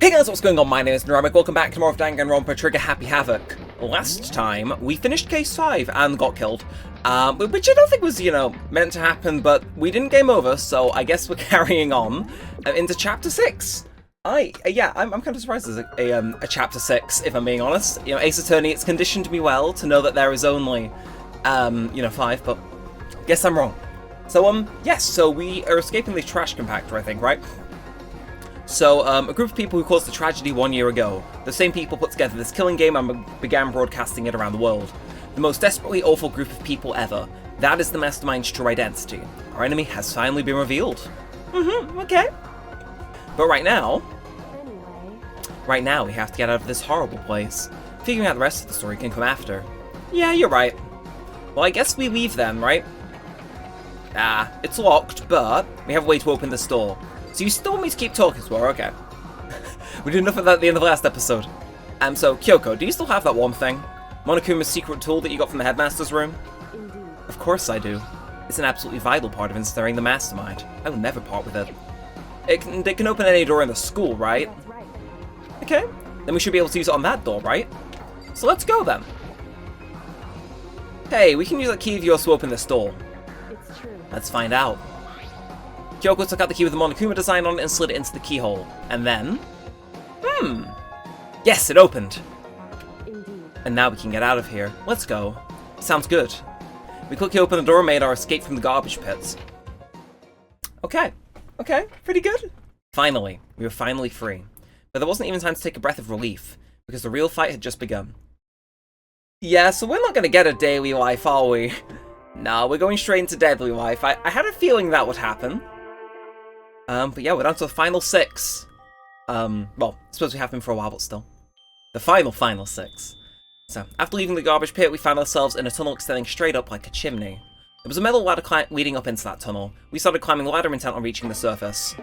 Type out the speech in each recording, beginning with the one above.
Hey guys, what's going on? My name is Neremik. Welcome back to more of Danganronpa Trigger Happy Havoc. Last time, we finished Case 5 and got killed. Which I don't think was, meant to happen, but we didn't game over, so I guess we're carrying on into Chapter 6. I'm kind of surprised there's a Chapter 6, if I'm being honest. Ace Attorney, it's conditioned me well to know that there is only, 5, but guess I'm wrong. So, yes, so we are escaping the trash compactor, I think, right? So, a group of people who caused the tragedy 1 year ago. The same people put together this killing game and began broadcasting it around the world. The most desperately awful group of people ever. That is the Mastermind's true identity. Our enemy has finally been revealed. Okay. But right now, we have to get out of this horrible place. Figuring out the rest of the story can come after. Yeah, you're right. Well, I guess we leave then, right? It's locked, but we have a way to open this door. So you still want me to keep talking to her, okay. We did enough of that at the end of the last episode. So, Kyoko, do you still have that one thing? Monokuma's secret tool that you got from the headmaster's room? Indeed. Of course I do. It's an absolutely vital part of ensnaring the mastermind. I will never part with it. It can open any door in the school, right? That's right. Okay, then we should be able to use it on that door, right? So let's go then. Hey, we can use that key of yours to open this door. It's true. Let's find out. Kyoko took out the key with the Monokuma design on it and slid it into the keyhole. And then... Yes, it opened! Indeed. And now we can get out of here. Let's go. Sounds good. We quickly opened the door and made our escape from the garbage pits. Okay, pretty good. Finally, we were finally free. But there wasn't even time to take a breath of relief, because the real fight had just begun. Yeah, so we're not gonna get a daily life, are we? No, we're going straight into deadly life. I had a feeling that would happen. But yeah, we're down to the final 6. Well, I suppose we have been for a while, but still. The final 6. So, after leaving the garbage pit, we found ourselves in a tunnel extending straight up like a chimney. There was a metal ladder leading up into that tunnel. We started climbing the ladder intent on reaching the surface.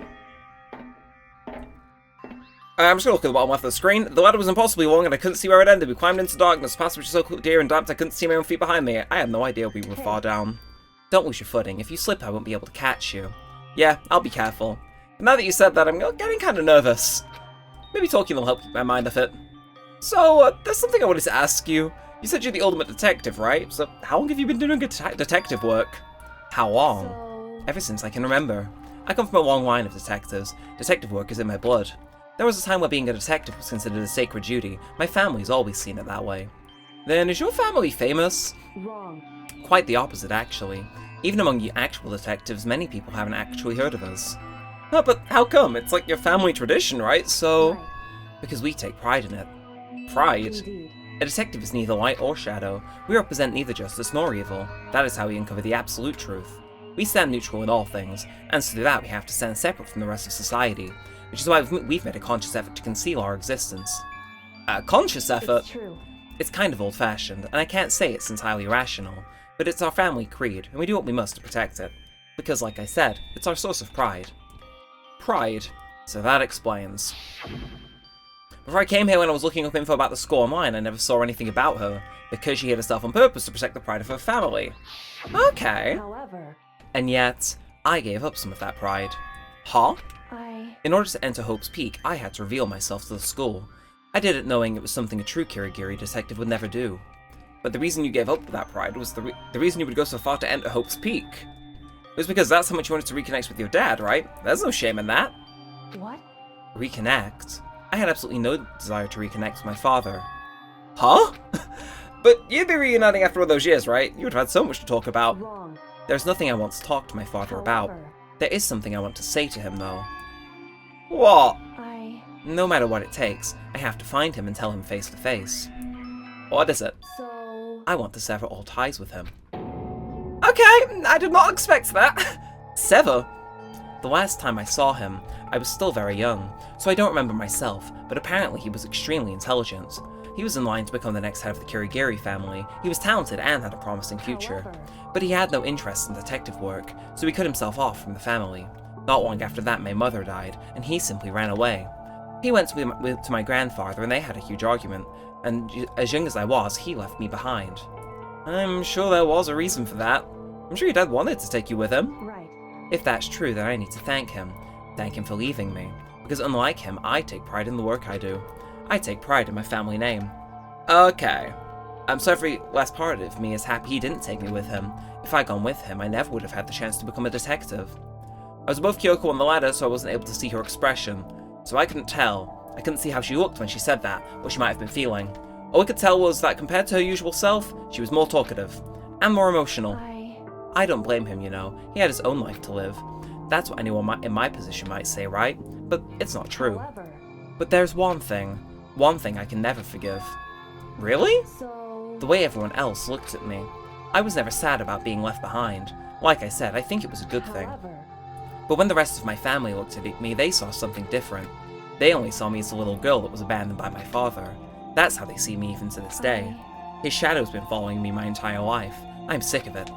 I'm just gonna look at the bottom left of the screen. The ladder was impossibly long and I couldn't see where it ended. We climbed into darkness, past which was so clear and damp I couldn't see my own feet behind me. I had no idea we were far down. Don't lose your footing. If you slip, I won't be able to catch you. Yeah, I'll be careful. But now that you said that, I'm getting kind of nervous. Maybe talking will help keep my mind off it. So, there's something I wanted to ask you. You said you're the ultimate detective, right? So, how long have you been doing detective work? How long? So... Ever since I can remember. I come from a long line of detectives. Detective work is in my blood. There was a time where being a detective was considered a sacred duty. My family's always seen it that way. Then, is your family famous? Wrong. Quite the opposite, actually. Even among you actual detectives, many people haven't actually heard of us. Oh, but how come? It's like your family tradition, right? So... Right. Because we take pride in it. Pride? Indeed. A detective is neither light or shadow. We represent neither justice nor evil. That is how we uncover the absolute truth. We stand neutral in all things, and to do that we have to stand separate from the rest of society, which is why we've made a conscious effort to conceal our existence. A conscious effort? It's true. It's kind of old-fashioned, and I can't say it's entirely rational, but it's our family creed, and we do what we must to protect it. Because, like I said, it's our source of pride. Pride. So that explains. Before I came here, when I was looking up info about the school online, I never saw anything about her, because she hid herself on purpose to protect the pride of her family. Okay. However... And yet, I gave up some of that pride. Huh? In order to enter Hope's Peak, I had to reveal myself to the school. I did it knowing it was something a true kirigiri detective would never do. But the reason you gave up that pride was the reason you would go so far to enter Hope's Peak. It was because that's how much you wanted to reconnect with your dad, right? There's no shame in that. What? Reconnect? I had absolutely no desire to reconnect with my father. Huh? But you'd be reuniting after all those years, right? You would have had so much to talk about. Wrong. There's nothing I want to talk to my father about. However... There is something I want to say to him, though. What? No matter what it takes, I have to find him and tell him face to face. What is it? So... I want to sever all ties with him. Okay, I did not expect that. Sever? The last time I saw him, I was still very young, so I don't remember myself, but apparently he was extremely intelligent. He was in line to become the next head of the Kirigiri family. He was talented and had a promising future. However... But he had no interest in detective work, so he cut himself off from the family. Not long after that, my mother died, and he simply ran away. He went to my grandfather, and they had a huge argument, and as young as I was, he left me behind. I'm sure there was a reason for that. I'm sure your dad wanted to take you with him. Right. If that's true, then I need to thank him. Thank him for leaving me. because unlike him, I take pride in the work I do. I take pride in my family name. Okay. So every last part of me is happy he didn't take me with him. If I'd gone with him, I never would have had the chance to become a detective. I was above Kyoko on the ladder, so I wasn't able to see her expression. So I couldn't tell. I couldn't see how she looked when she said that, what she might have been feeling. All I could tell was that compared to her usual self, she was more talkative. And more emotional. I don't blame him, you know. He had his own life to live. That's what anyone in my position might say, right? But it's not true. However, But there's one thing I can never forgive. Really? so... The way everyone else looked at me. I was never sad about being left behind. Like I said, I think it was a good thing. However, But when the rest of my family looked at me, they saw something different. They only saw me as a little girl that was abandoned by my father. That's how they see me even to this day. His shadow's been following me my entire life. I'm sick of it.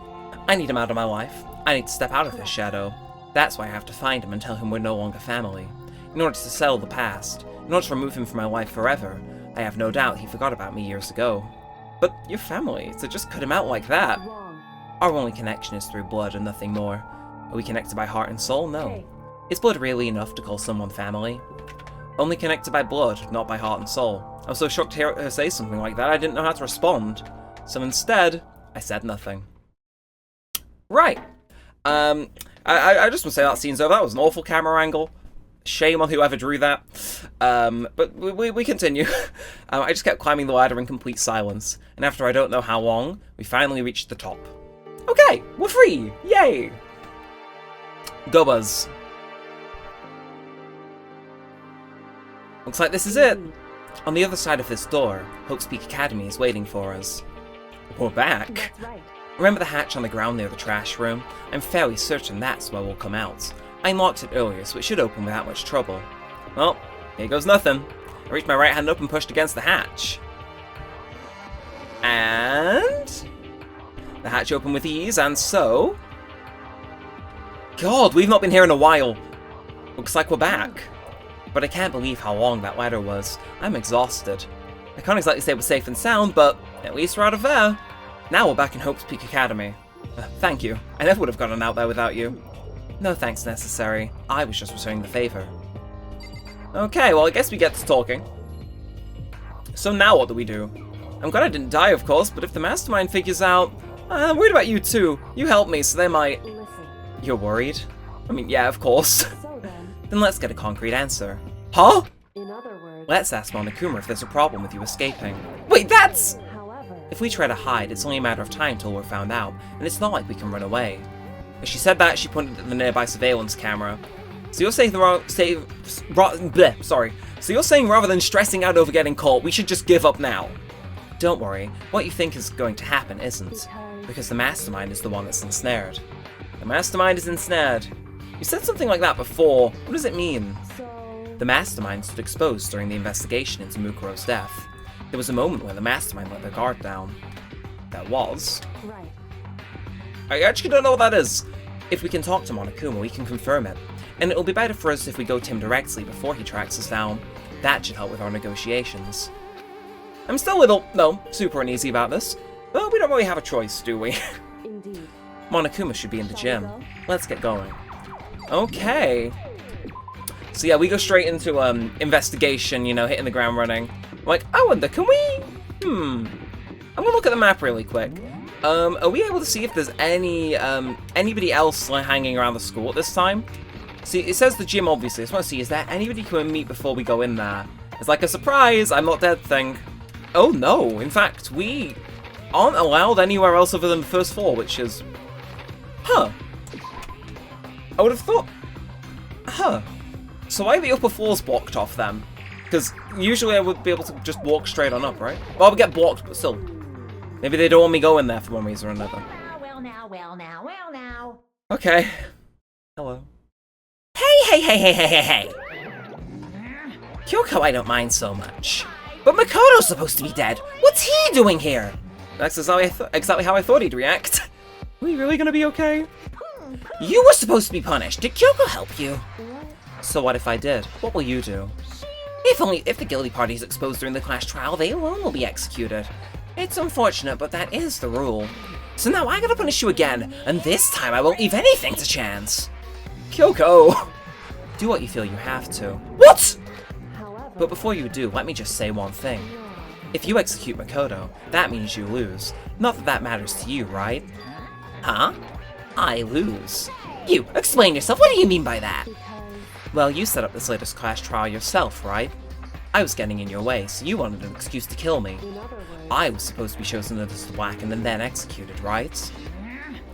I need him out of my life. I need to step out of his shadow. That's why I have to find him and tell him we're no longer family. In order to settle the past, in order to remove him from my life forever, I have no doubt he forgot about me years ago. But you're family, so just cut him out like that. wrong. Our only connection is through blood and nothing more. Are we connected by heart and soul? No. Hey, Is blood really enough to call someone family? Only connected by blood, not by heart and soul. I was so shocked to hear her say something like that, I didn't know how to respond. So instead, I said nothing. Right. I just want to say that scene's over. That was an awful camera angle. Shame on whoever drew that. But we continue. I just kept climbing the ladder in complete silence. And after I don't know how long, we finally reached the top. Okay, we're free! Yay! Go Buzz. Looks like this is it. On the other side of this door, Hope's Peak Academy is waiting for us. We're back. that's right. Remember the hatch on the ground near the trash room? I'm fairly certain that's where we'll come out. I unlocked it earlier, so it should open without much trouble. Well, here goes nothing. I reached my right hand up and pushed against the hatch. And... the hatch opened with ease, and so... God, we've not been here in a while. Looks like we're back. But I can't believe how long that ladder was. I'm exhausted. I can't exactly say we're safe and sound, but at least we're out of there. Now we're back in Hope's Peak Academy. Thank you. I never would have gotten out there without you. No thanks necessary. I was just returning the favor. Okay, well I guess we get to talking. So now what do we do? I'm glad I didn't die, of course, but if the mastermind figures out... I'm worried about you too. You helped me, so they might... Listen, You're worried? I mean, yeah, of course. so then, Then let's get a concrete answer. Huh? in other words, Let's ask Monokuma if there's a problem with you escaping. Wait, that's... however, If we try to hide, it's only a matter of time till we're found out, and it's not like we can run away. As she said that, she pointed at the nearby surveillance camera. So you're saying So you're saying rather than stressing out over getting caught, we should just give up now? Don't worry, what you think is going to happen isn't. Because the mastermind is the one that's ensnared. The mastermind is ensnared. You said something like that before. What does it mean? so... The mastermind stood exposed during the investigation into Mukuro's death. There was a moment where the mastermind let their guard down. That was. Right. I actually don't know what that is. If we can talk to Monokuma, we can confirm it. And it'll be better for us if we go to him directly before he tracks us down. That should help with our negotiations. I'm still a little, super uneasy about this. Well, we don't really have a choice, do we? Indeed. Monokuma should be in the Shall we gym. go? Let's get going. Okay. So yeah, we go straight into investigation, hitting the ground running. Like, I wonder, can we... I'm gonna look at the map really quick. Are we able to see if there's anybody else like hanging around the school at this time? See, it says the gym, obviously. I just want to see, is there anybody who can meet before we go in there? It's like a surprise, I'm not dead thing. Oh no, in fact, we aren't allowed anywhere else other than the first floor, which is... Huh. I would have thought... Huh. So why are the upper floors blocked off then? Because usually I would be able to just walk straight on up, right? Well, I would get blocked, but still. Maybe they don't want me going there for one reason or another. Well now. Okay. Hello. Hey! Kyoko I don't mind so much. But Makoto's supposed to be dead. What's he doing here? That's exactly how I thought he'd react. Are we really gonna be okay? You were supposed to be punished. Did Kyoko help you? So what if I did? What will you do? If the guilty party is exposed during the class trial, they alone will be executed. It's unfortunate, but that is the rule. So now I gotta punish you again, and this time I won't leave anything to chance. Kyoko! Do what you feel you have to. What? However, But before you do, let me just say one thing. If you execute Makoto, that means you lose. Not that that matters to you, right? Huh? I lose. You, explain yourself. What do you mean by that? because Well, you set up this latest class trial yourself, right? I was getting in your way, so you wanted an excuse to kill me. in other words, I was supposed to be chosen as the black and then executed, right?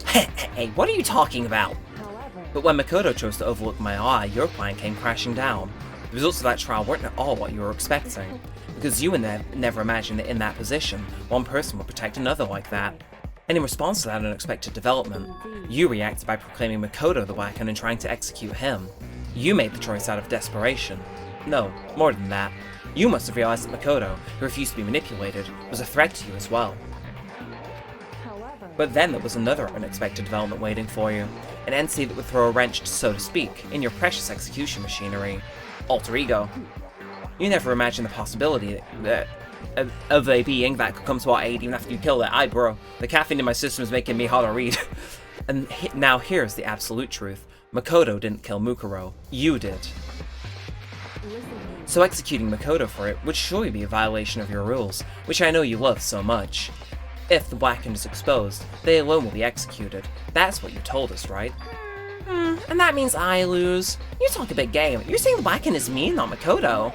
Hey, what are you talking about? however, But when Makoto chose to overlook my lie, your plan came crashing down. The results of that trial weren't at all what you were expecting. Because you never imagined that in that position, one person would protect another like that. And in response to that unexpected development, you reacted by proclaiming Makoto the black and then trying to execute him. You made the choice out of desperation. No, more than that. You must have realized that Makoto, who refused to be manipulated, was a threat to you as well. however, But then there was another unexpected development waiting for you. An entity that would throw a wrench, so to speak, in your precious execution machinery. Alter ego. You never imagined the possibility of a being that could come to our aid even after you killed it. Bro, the caffeine in my system is making me hard to read. And now here's the absolute truth. Makoto didn't kill Mukuro. You did. listen to me. So executing Makoto for it would surely be a violation of your rules, which I know you love so much. If the Blackened is exposed, they alone will be executed. That's what you told us, right? And that means I lose. You talk a big game. You're saying the Blackened is me, not Makoto.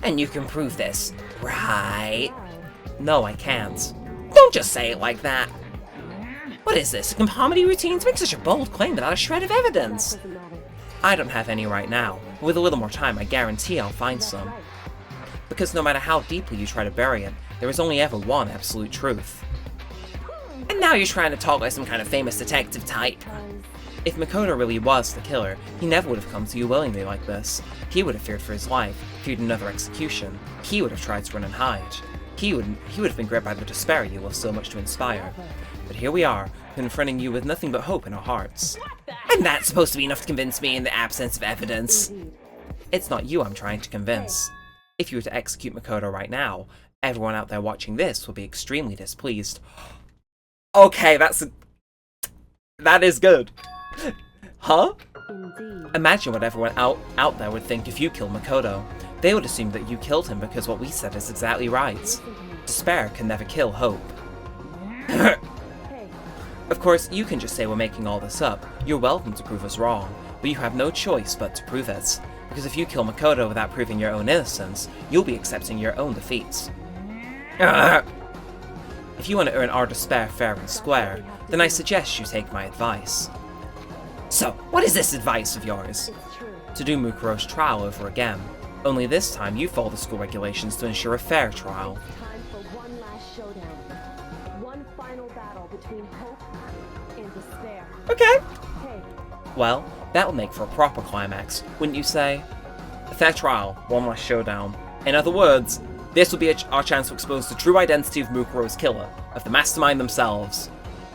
And you can prove this, right? No, I can't. Don't just say it like that. What is this, a comedy routine to make such a bold claim without a shred of evidence? Doesn't matter. I don't have any right now, but with a little more time I guarantee I'll find some. Right. Because no matter how deeply you try to bury it, there is only ever one absolute truth. And now you're trying to talk like some kind of famous detective type. Because If Makoto really was the killer, he never would have come to you willingly like this. He would have feared for his life, feared another execution. He would have tried to run and hide. He would have been gripped by the despair you love so much to inspire. But here we are, confronting you with nothing but hope in our hearts. And that's supposed to be enough to convince me in the absence of evidence. indeed, It's not you I'm trying to convince. If you were to execute Makoto right now, everyone out there watching this will be extremely displeased. Okay, that is good. Huh? indeed, Imagine what everyone out there would think if you killed Makoto. They would assume that you killed him because what we said is exactly right. listen to me. Despair can never kill hope. Hey, Of course, you can just say we're making all this up. You're welcome to prove us wrong, but you have no choice but to prove it. Because if you kill Makoto without proving your own innocence, you'll be accepting your own defeats. If you want to earn our despair fair and square, then I suggest you take my advice. So, what is this advice of yours? it's true. To do Mukuro's trial over again. Only this time you follow the school regulations to ensure a fair trial. Time for one last showdown. One final battle between hope and despair. Okay. Hey, Well, that would make for a proper climax, wouldn't you say? A fair trial, one last showdown. In other words, this will be our chance to expose the true identity of Mukuro's killer, of the mastermind themselves.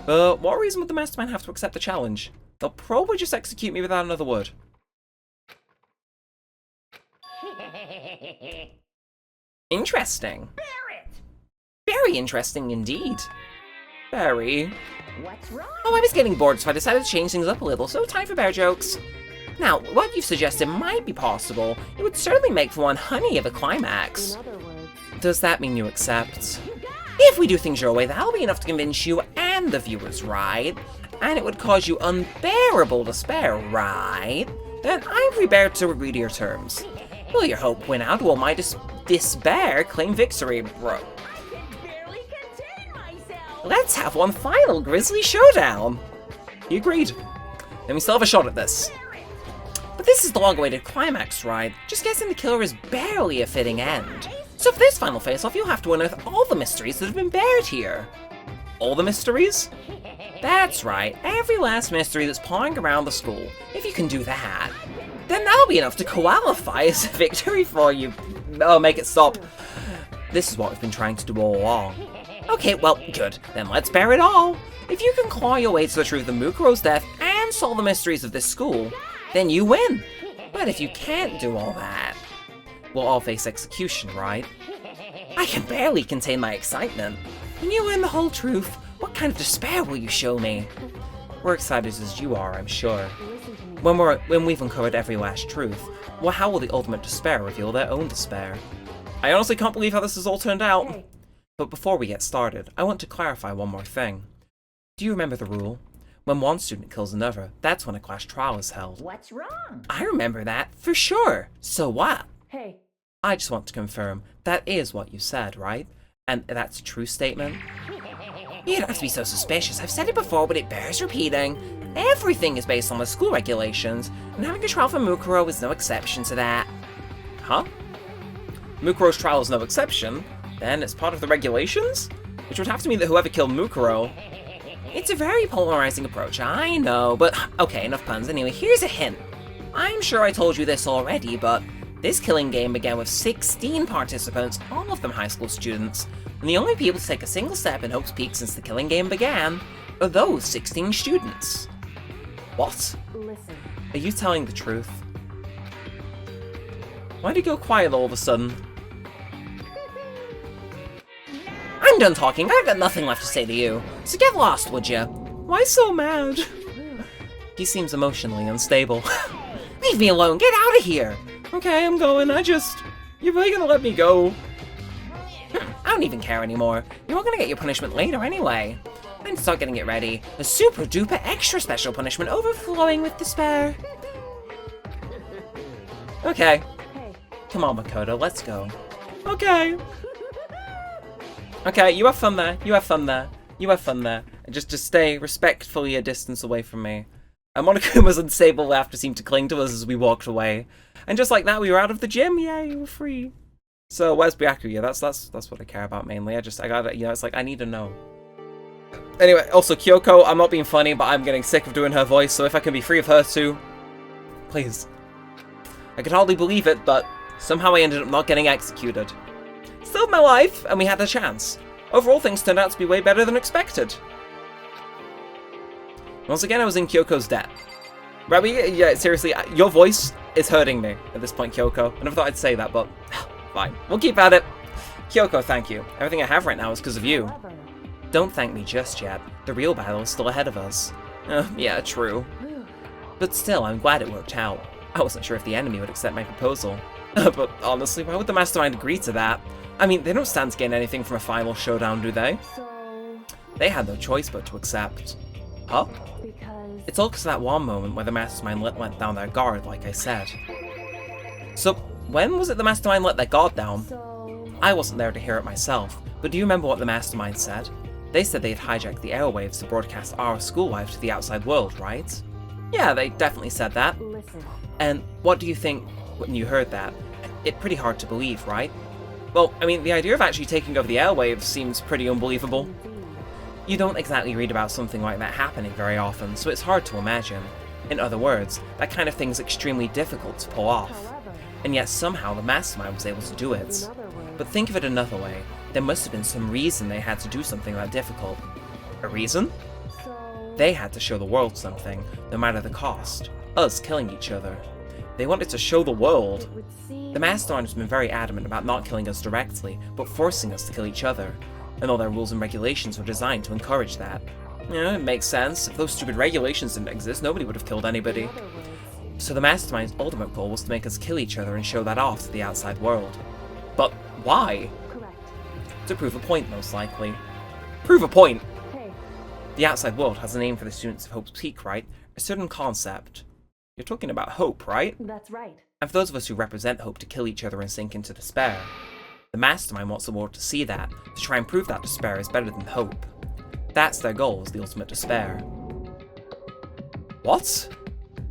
But what reason would the mastermind have to accept the challenge? They'll probably just execute me without another word. Interesting. Very interesting indeed. Very. What's wrong? Oh, I was getting bored, so I decided to change things up a little, so time for bear jokes. Now, what you've suggested might be possible. It would certainly make for one honey of a climax. in other words, Does that mean you accept? If we do things your way, that'll be enough to convince you and the viewers, right? And it would cause you unbearable despair, right? Then I'm prepared to agree to your terms. Will your hope win out? Will my despair claim victory, bro? Barely contain myself. Let's have one final grisly showdown. He agreed. Then we still have a shot at this. But this is the long-awaited climax, right? Just guessing the killer is barely a fitting end. So for this final face-off, you'll have to unearth all the mysteries that have been buried here. All the mysteries? That's right, every last mystery that's pawing around the school. If you can do that, then that'll be enough to qualify as a victory for you. Oh, make it stop. This is what we've been trying to do all along. Okay, well, good. Then let's bear it all. If you can claw your way to the truth of Mukuro's death and solve the mysteries of this school, then you win. But if you can't do all that, we'll all face execution, right? I can barely contain my excitement. When you learn the whole truth, what kind of despair will you show me? We're excited as you are, I'm sure. listen to me. When we've uncovered every last truth, well, how will the ultimate despair reveal their own despair? I honestly can't believe how this has all turned out. Hey. But before we get started, I want to clarify one more thing. Do you remember the rule? When one student kills another, that's when a class trial is held. What's wrong? I remember that, for sure. So what? Hey, I just want to confirm, that is what you said, right? And that's a true statement? You don't have to be so suspicious. I've said it before, but it bears repeating. Everything is based on the school regulations, and having a trial for Mukuro is no exception to that. Huh? Mukuro's trial is no exception? Then it's part of the regulations? Which would have to mean that whoever killed Mukuro... It's a very polarizing approach, I know, but okay, enough puns. Anyway, here's a hint. I'm sure I told you this already, but this killing game began with 16 participants, all of them high school students, and the only people to take a single step in Hope's Peak since the killing game began are those 16 students. What? listen. Are you telling the truth? Why'd you go quiet all of a sudden? I'm done talking, I've got nothing left to say to you, so get lost, would ya? Why so mad? He seems emotionally unstable. Leave me alone, get out of here! Okay, I'm going, you're really gonna let me go? I don't even care anymore. You're all gonna get your punishment later anyway. I need to start getting it ready. A super duper extra special punishment overflowing with despair. Okay. Hey, Come on, Makoto, let's go. Okay. Okay, you have fun there. You have fun there. You have fun there. And just stay respectfully a distance away from me. And Monokuma's unstable laughter seemed to cling to us as we walked away. And just like that, we were out of the gym. Yay, we're free. So where's Byakuya? That's what I care about mainly. I gotta, it's like I need to know. Anyway, also Kyoko, I'm not being funny, but I'm getting sick of doing her voice, so if I can be free of her too, please. I could hardly believe it, but somehow I ended up not getting executed. Still my life, and we had the chance. Overall, things turned out to be way better than expected. Once again, I was in Kyoko's debt. Right, yeah, seriously, your voice is hurting me at this point, Kyoko. I never thought I'd say that, but fine. We'll keep at it. Kyoko, thank you. Everything I have right now is because of you. clever. Don't thank me just yet. The real battle is still ahead of us. Yeah, true. But still, I'm glad it worked out. I wasn't sure if the enemy would accept my proposal. But honestly, why would the mastermind agree to that? I mean, they don't stand to gain anything from a final showdown, do they? So, They had no choice but to accept. Huh? because... It's all because of that one moment where the mastermind let down their guard, like I said. So, when was it the mastermind let their guard down? So... I wasn't there to hear it myself, but do you remember what the mastermind said? They said they had hijacked the airwaves to broadcast our school life to the outside world, right? Yeah, they definitely said that. Listen. And what do you think when you heard that? It's pretty hard to believe, right? Well, I mean, the idea of actually taking over the airwaves seems pretty unbelievable. Indeed. You don't exactly read about something like that happening very often, so it's hard to imagine. In other words, that kind of thing is extremely difficult to pull off. However, And yet somehow the mastermind was able to do in it. other words... But think of it another way. There must have been some reason they had to do something that difficult. A reason? So... They had to show the world something, no matter the cost. Us killing each other. They wanted to show the world. It would seem... The mastermind has been very adamant about not killing us directly, but forcing us to kill each other. And all their rules and regulations were designed to encourage that. Yeah, it makes sense. If those stupid regulations didn't exist, nobody would have killed anybody. In other words... So the mastermind's ultimate goal was to make us kill each other and show that off to the outside world. But why? Correct. To prove a point, most likely. Prove a point! Hey, The outside world has a name for the students of Hope's Peak, right? A certain concept. You're talking about hope, right? that's right. And for those of us who represent hope to kill each other and sink into despair. The mastermind wants the world to see that, to try and prove that despair is better than hope. That's their goal, is the ultimate despair. What?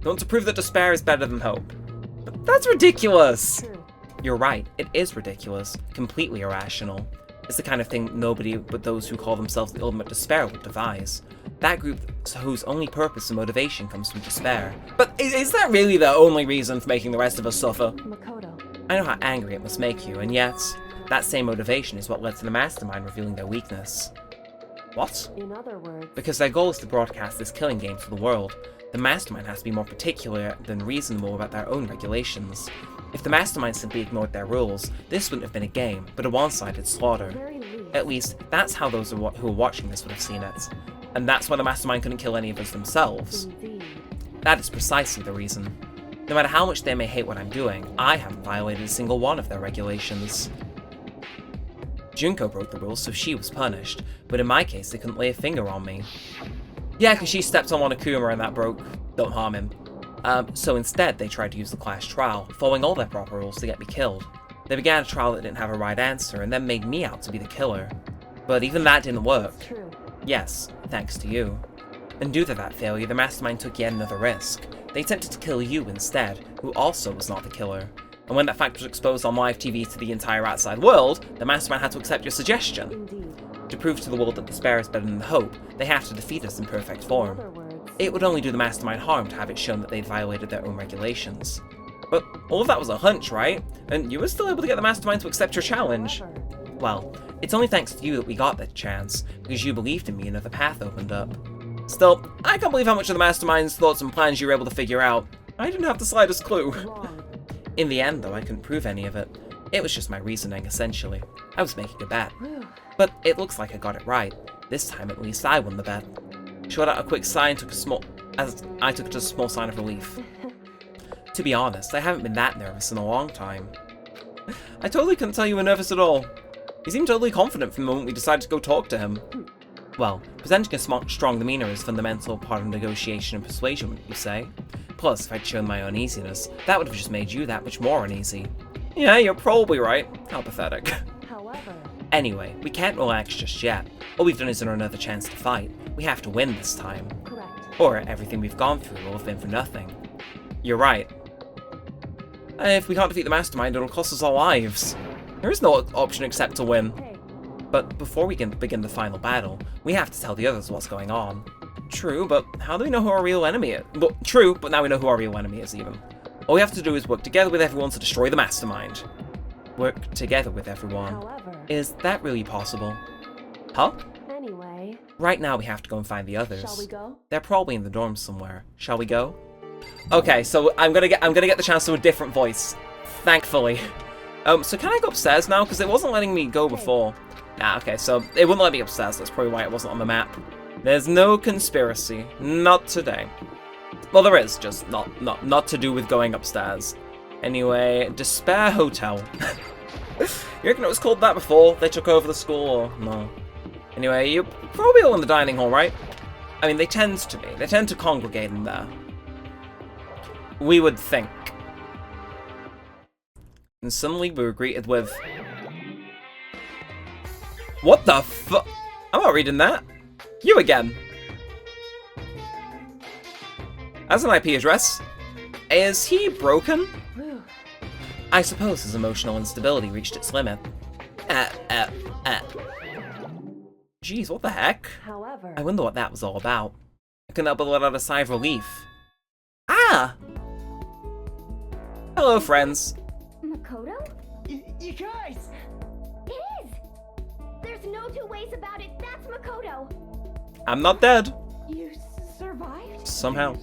They want to prove that despair is better than hope. But that's ridiculous! True. You're right, it is ridiculous, completely irrational. It's the kind of thing nobody but those who call themselves the ultimate despair would devise. That group whose only purpose and motivation comes from despair. But is that really the only reason for making the rest of us suffer? Makoto. I know how angry it must make you, and yet, that same motivation is what led to the mastermind revealing their weakness. What? In other words... Because their goal is to broadcast this killing game to the world, the mastermind has to be more particular than reasonable about their own regulations. If the mastermind simply ignored their rules, this wouldn't have been a game, but a one-sided slaughter. very least... At least, that's how those who are watching this would have seen it. And that's why the mastermind couldn't kill any of us themselves. Indeed. That is precisely the reason. No matter how much they may hate what I'm doing, I haven't violated a single one of their regulations. Junko broke the rules, so she was punished, but in my case, they couldn't lay a finger on me. Yeah, because she stepped on one Akuma and that broke. Don't harm him. So instead, they tried to use the clash trial, following all their proper rules to get me killed. They began a trial that didn't have a right answer, and then made me out to be the killer. But even that didn't work. It's true. Yes, thanks to you. And due to that failure, the mastermind took yet another risk. They attempted to kill you instead, who also was not the killer. And when that fact was exposed on live TV to the entire outside world, the mastermind had to accept your suggestion. Indeed. To prove to the world that despair is better than hope, they have to defeat us in perfect form. In other words, It would only do the mastermind harm to have it shown that they'd violated their own regulations. But all of that was a hunch, right? And you were still able to get the mastermind to accept your challenge. however, Well, it's only thanks to you that we got that chance, because you believed in me and another path opened up. Still, I can't believe how much of the mastermind's thoughts and plans you were able to figure out. I didn't have the slightest clue. wrong. In the end, though, I couldn't prove any of it. It was just my reasoning, essentially. I was making a bet. Whew. But it looks like I got it right. This time, at least, I won the bet. She let out a quick sigh and took a small sign of relief. To be honest, I haven't been that nervous in a long time. I totally couldn't tell you were nervous at all. You seemed totally confident from the moment we decided to go talk to him. Well, presenting a strong demeanor is a fundamental part of negotiation and persuasion, wouldn't you say? Plus, if I'd shown my uneasiness, that would have just made you that much more uneasy. Yeah, you're probably right. How pathetic. However, Anyway, we can't relax just yet. All we've done is earn another chance to fight. We have to win this time. correct. Or everything we've gone through will have been for nothing. You're right. If we can't defeat the mastermind, it'll cost us our lives. There is no option except to win. Hey, But before we can begin the final battle, we have to tell the others what's going on. True, but how do we know who our real enemy is? Well, true, but now we know who our real enemy is, even. All we have to do is work together with everyone to destroy the mastermind. Work together with everyone. however, Is that really possible? Huh? anyway, Right now we have to go and find the others. shall we go? They're probably in the dorms somewhere. Shall we go? Okay, so I'm gonna get the chance to a different voice. Thankfully. So can I go upstairs now? Because it wasn't letting me go before. Nah, okay, so it wouldn't let me upstairs. That's probably why it wasn't on the map. There's no conspiracy. Not today. Well, there is, just not to do with going upstairs. Anyway, Despair Hotel. You reckon it was called that before they took over the school, or no? Anyway, you're probably all in the dining hall, right? I mean, they tend to be. They tend to congregate in there. We would think. And suddenly we were greeted with... What the fu- I'm not reading that. You again. As an IP address. Is he broken? Whew. I suppose his emotional instability reached its limit. Jeez, what the heck? However, I wonder what that was all about. I couldn't help but let out a sigh of relief. Ah! Hello, friends. Makoto? You guys! It is! There's no two ways about it. That's Makoto. I'm not dead. You survived? Somehow.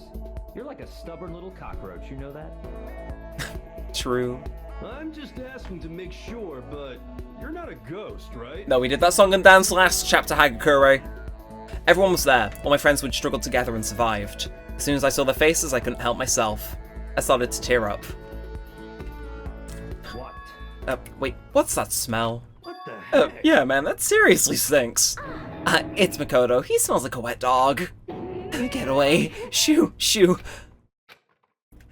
You're like a stubborn little cockroach, you know that? True. I'm just asking to make sure, but you're not a ghost, right? No, we did that song and dance last chapter, Hagakure. Everyone was there. All my friends would struggle together and survived. As soon as I saw their faces, I couldn't help myself. I started to tear up. What? Wait, what's that smell? What the heck? Yeah, man, that seriously stinks. It's Makoto. He smells like a wet dog. Get away. Shoo, shoo.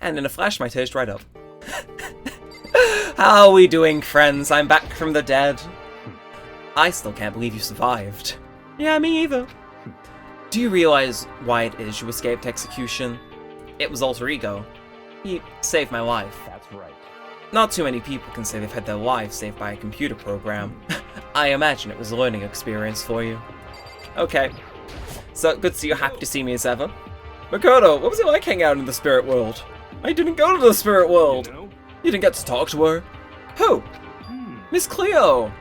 And in a flash, my tears dried up. How are we doing, friends? I'm back from the dead. I still can't believe you survived. Yeah, me either. Do you realize why it is you escaped execution? It was alter ego. He saved my life. That's right. Not too many people can say they've had their lives saved by a computer program. I imagine it was a learning experience for you. Okay. So, good to see you're happy to see me as ever. Makoto, what was it like hanging out in the spirit world? I didn't go to the spirit world. You know? You didn't get to talk to her. Who? Miss Cleo.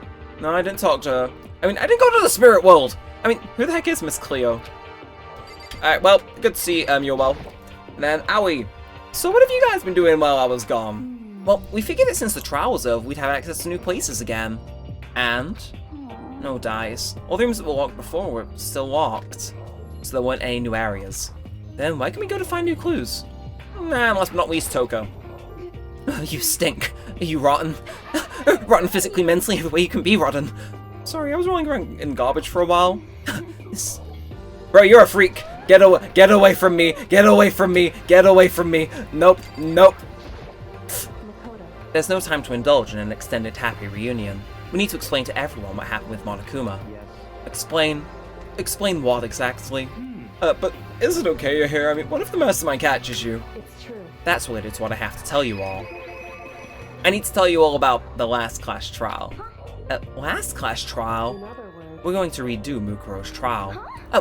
No, I didn't talk to her. I mean, I didn't go to the spirit world. I mean, who the heck is Miss Cleo? Alright, well, good to see you're well. And then, Aoi. So what have you guys been doing while I was gone? Well, we figured that since the trial was over, we'd have access to new places again. And? No dice. All the rooms that were locked before were still locked. So there weren't any new areas. Then why can we go to find new clues? Nah, last but not least, Toko. You stink. Are you rotten? Rotten physically, mentally, every way you can be rotten. Sorry, I was rolling around in garbage for a while. Bro, you're a freak. Get away from me. Get away from me. Get away from me. Nope. Nope. Makoto, There's no time to indulge in an extended happy reunion. We need to explain to everyone what happened with Monokuma. Yes. Explain what exactly? But is it okay you're here? I mean, what if the mastermind catches you? it's true. That's related to what I have to tell you all. I need to tell you all about the last class trial. Last class trial? In other words, We're going to redo Mukuro's trial.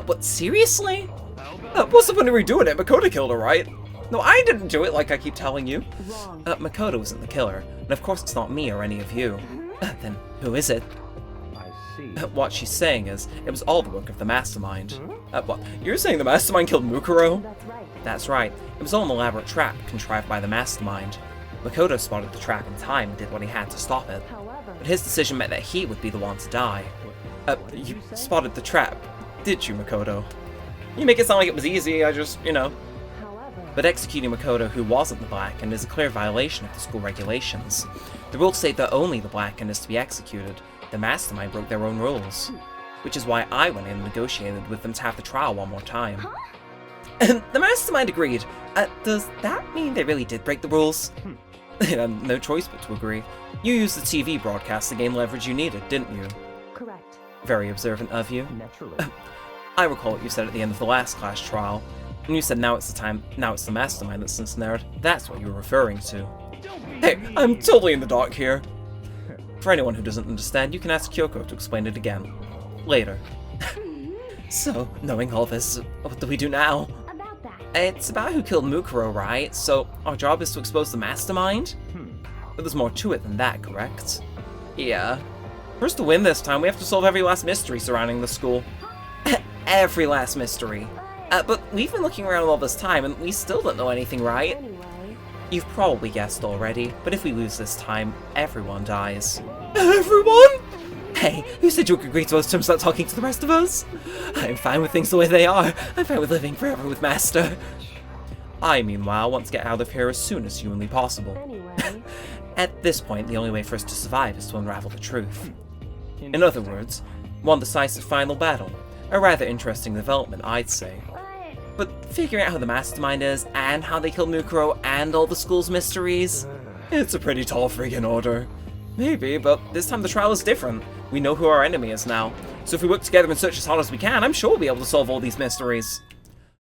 What, seriously? What's the point of redoing it? Makoto killed her, right? No, I didn't do it like I keep telling you. wrong. Makoto isn't the killer, and of course it's not me or any of you. Then who is it? I see. What she's saying is, it was all the work of the mastermind. What? You're saying the mastermind killed Mukuro? That's right. That's right. It was all an elaborate trap contrived by the mastermind. Makoto spotted the trap in time and did what he had to stop it. However, But his decision meant that he would be the one to die. You spotted the trap, did you, Makoto? You make it sound like it was easy, I just, however, But executing Makoto, who wasn't the Blackened, is a clear violation of the school regulations. The rules state that only the Blackened is to be executed. The mastermind broke their own rules. Which is why I went in and negotiated with them to have the trial one more time. And the mastermind agreed. Does that mean they really did break the rules? They had no choice but to agree. You used the TV broadcast to gain leverage you needed, didn't you? correct. Very observant of you. Naturally. I recall what you said at the end of the last class trial. And you said now it's the mastermind that's ensnared. That's what you were referring to. Hey, I'm totally in the dark here. For anyone who doesn't understand, you can ask Kyoko to explain it again. Later. So, knowing all this, what do we do now? About that. It's about who killed Mukuro, right? So, our job is to expose the mastermind? But there's more to it than that, correct? Yeah. For us to win this time, we have to solve every last mystery surrounding the school. Every last mystery. But we've been looking around all this time, and we still don't know anything, right? Anyway, You've probably guessed already, but if we lose this time, everyone dies. Everyone? Hey, who said you could agree to those terms without talking to the rest of us? I'm fine with things the way they are. I'm fine with living forever with Master. I, meanwhile, want to get out of here as soon as humanly possible. anyway, At this point, the only way for us to survive is to unravel the truth. In other words, one decisive final battle. A rather interesting development, I'd say. But figuring out who the mastermind is, and how they killed Mukuro, and all the school's mysteries, it's a pretty tall friggin' order. Maybe, but this time the trial is different. We know who our enemy is now. So if we work together and search as hard as we can, I'm sure we'll be able to solve all these mysteries.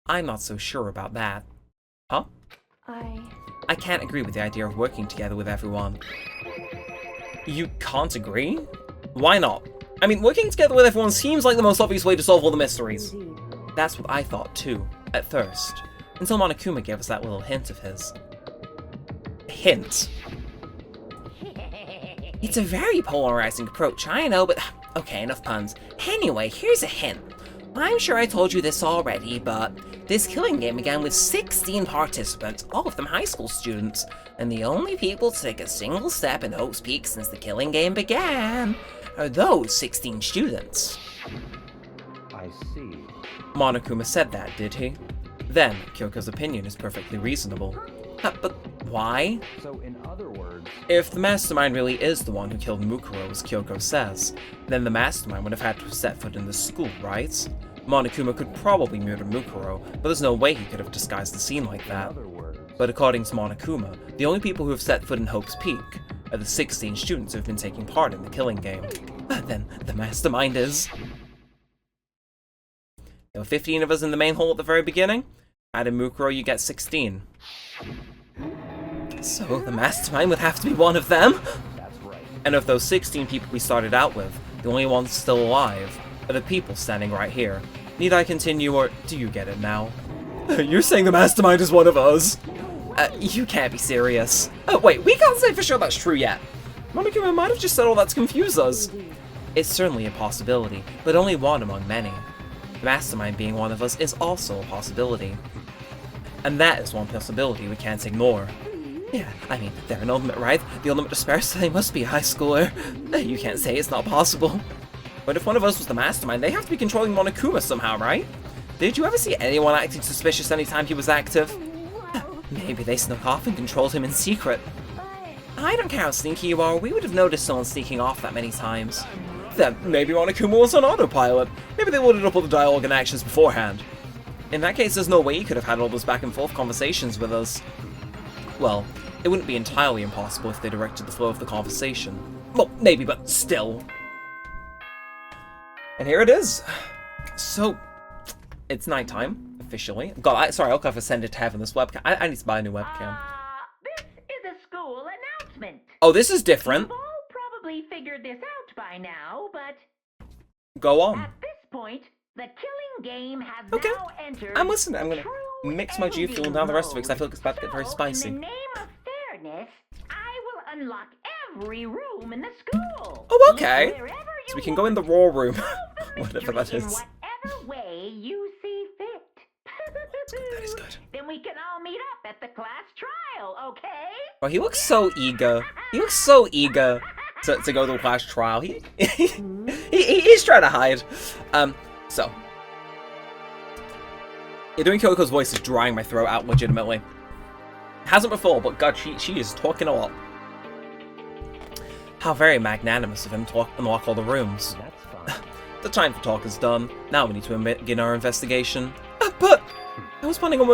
I'm not so sure about that. Huh? I can't agree with the idea of working together with everyone. You can't agree? Why not? I mean, working together with everyone seems like the most obvious way to solve all the mysteries. indeed. That's what I thought too, at first. Until Monokuma gave us that little hint of his. Hint? It's a very polarizing approach, I know, but okay, enough puns. Anyway, here's a hint. I'm sure I told you this already, but this killing game began with 16 participants, all of them high school students, and the only people to take a single step in Hope's Peak since the killing game began are those 16 students. I see. Monokuma said that, did he? Then, Kyoko's opinion is perfectly reasonable. But why? So, in other words, If the mastermind really is the one who killed Mukuro, as Kyoko says, then the mastermind would have had to have set foot in the school, right? Monokuma could probably murder Mukuro, but there's no way he could have disguised the scene like in that. other words, But according to Monokuma, the only people who have set foot in Hope's Peak are the 16 students who have been taking part in the killing game. Then the mastermind is... There were 15 of us in the main hall at the very beginning. Add in Mukuro, you get 16. So the mastermind would have to be one of them? that's right. And of those 16 people we started out with, the only ones still alive are the people standing right here. Need I continue, or do you get it now? You're saying the mastermind is one of us? You can't be serious. Wait, we can't say for sure that's true yet. Monokuma might have just said all that to confuse us. Indeed. It's certainly a possibility, but only one among many. The mastermind being one of us is also a possibility. And that is one possibility we can't ignore. Yeah, I mean, they're an ultimate right, the ultimate despair, so they must be a high schooler. You can't say it's not possible. But if one of us was the mastermind, they have to be controlling Monokuma somehow, right? Did you ever see anyone acting suspicious anytime he was active? Maybe they snuck off and controlled him in secret. I don't care how sneaky you are, we would have noticed someone sneaking off that many times. Then maybe Monokuma was on autopilot. Maybe they loaded up all the dialogue and actions beforehand. In that case, there's no way he could have had all those back and forth conversations with us. Well, it wouldn't be entirely impossible if they directed the flow of the conversation. Well, maybe, but still. And here it is. So, it's nighttime, officially. God, sorry, I'll have to send it to heaven, this webcam. I need to buy a new webcam. This is a school announcement. Oh, this is different. You've all probably figured this out by now, but Go on. at this point, the killing game has Okay. now entered. I'm listening. I'm gonna true mix my G fuel and down the rest of it because I feel like it's about to get very So, spicy. in the name of fairness, I will unlock every room in the school. Oh, okay. Look wherever So you we can go in the want. raw room. Solve the Whatever that mystery is. In whatever way you see fit. That is good. Then we can all meet up at the class trial, okay? Well, he looks so eager. He looks so eager to go to the class trial. He's trying to hide. So. Yeah, doing Kyoko's voice is drying my throat out legitimately. Hasn't before, but God, she is talking a lot. How very magnanimous of him to unlock all the rooms. That's fine. The time for talk is done. Now we need to begin our investigation. But I was planning on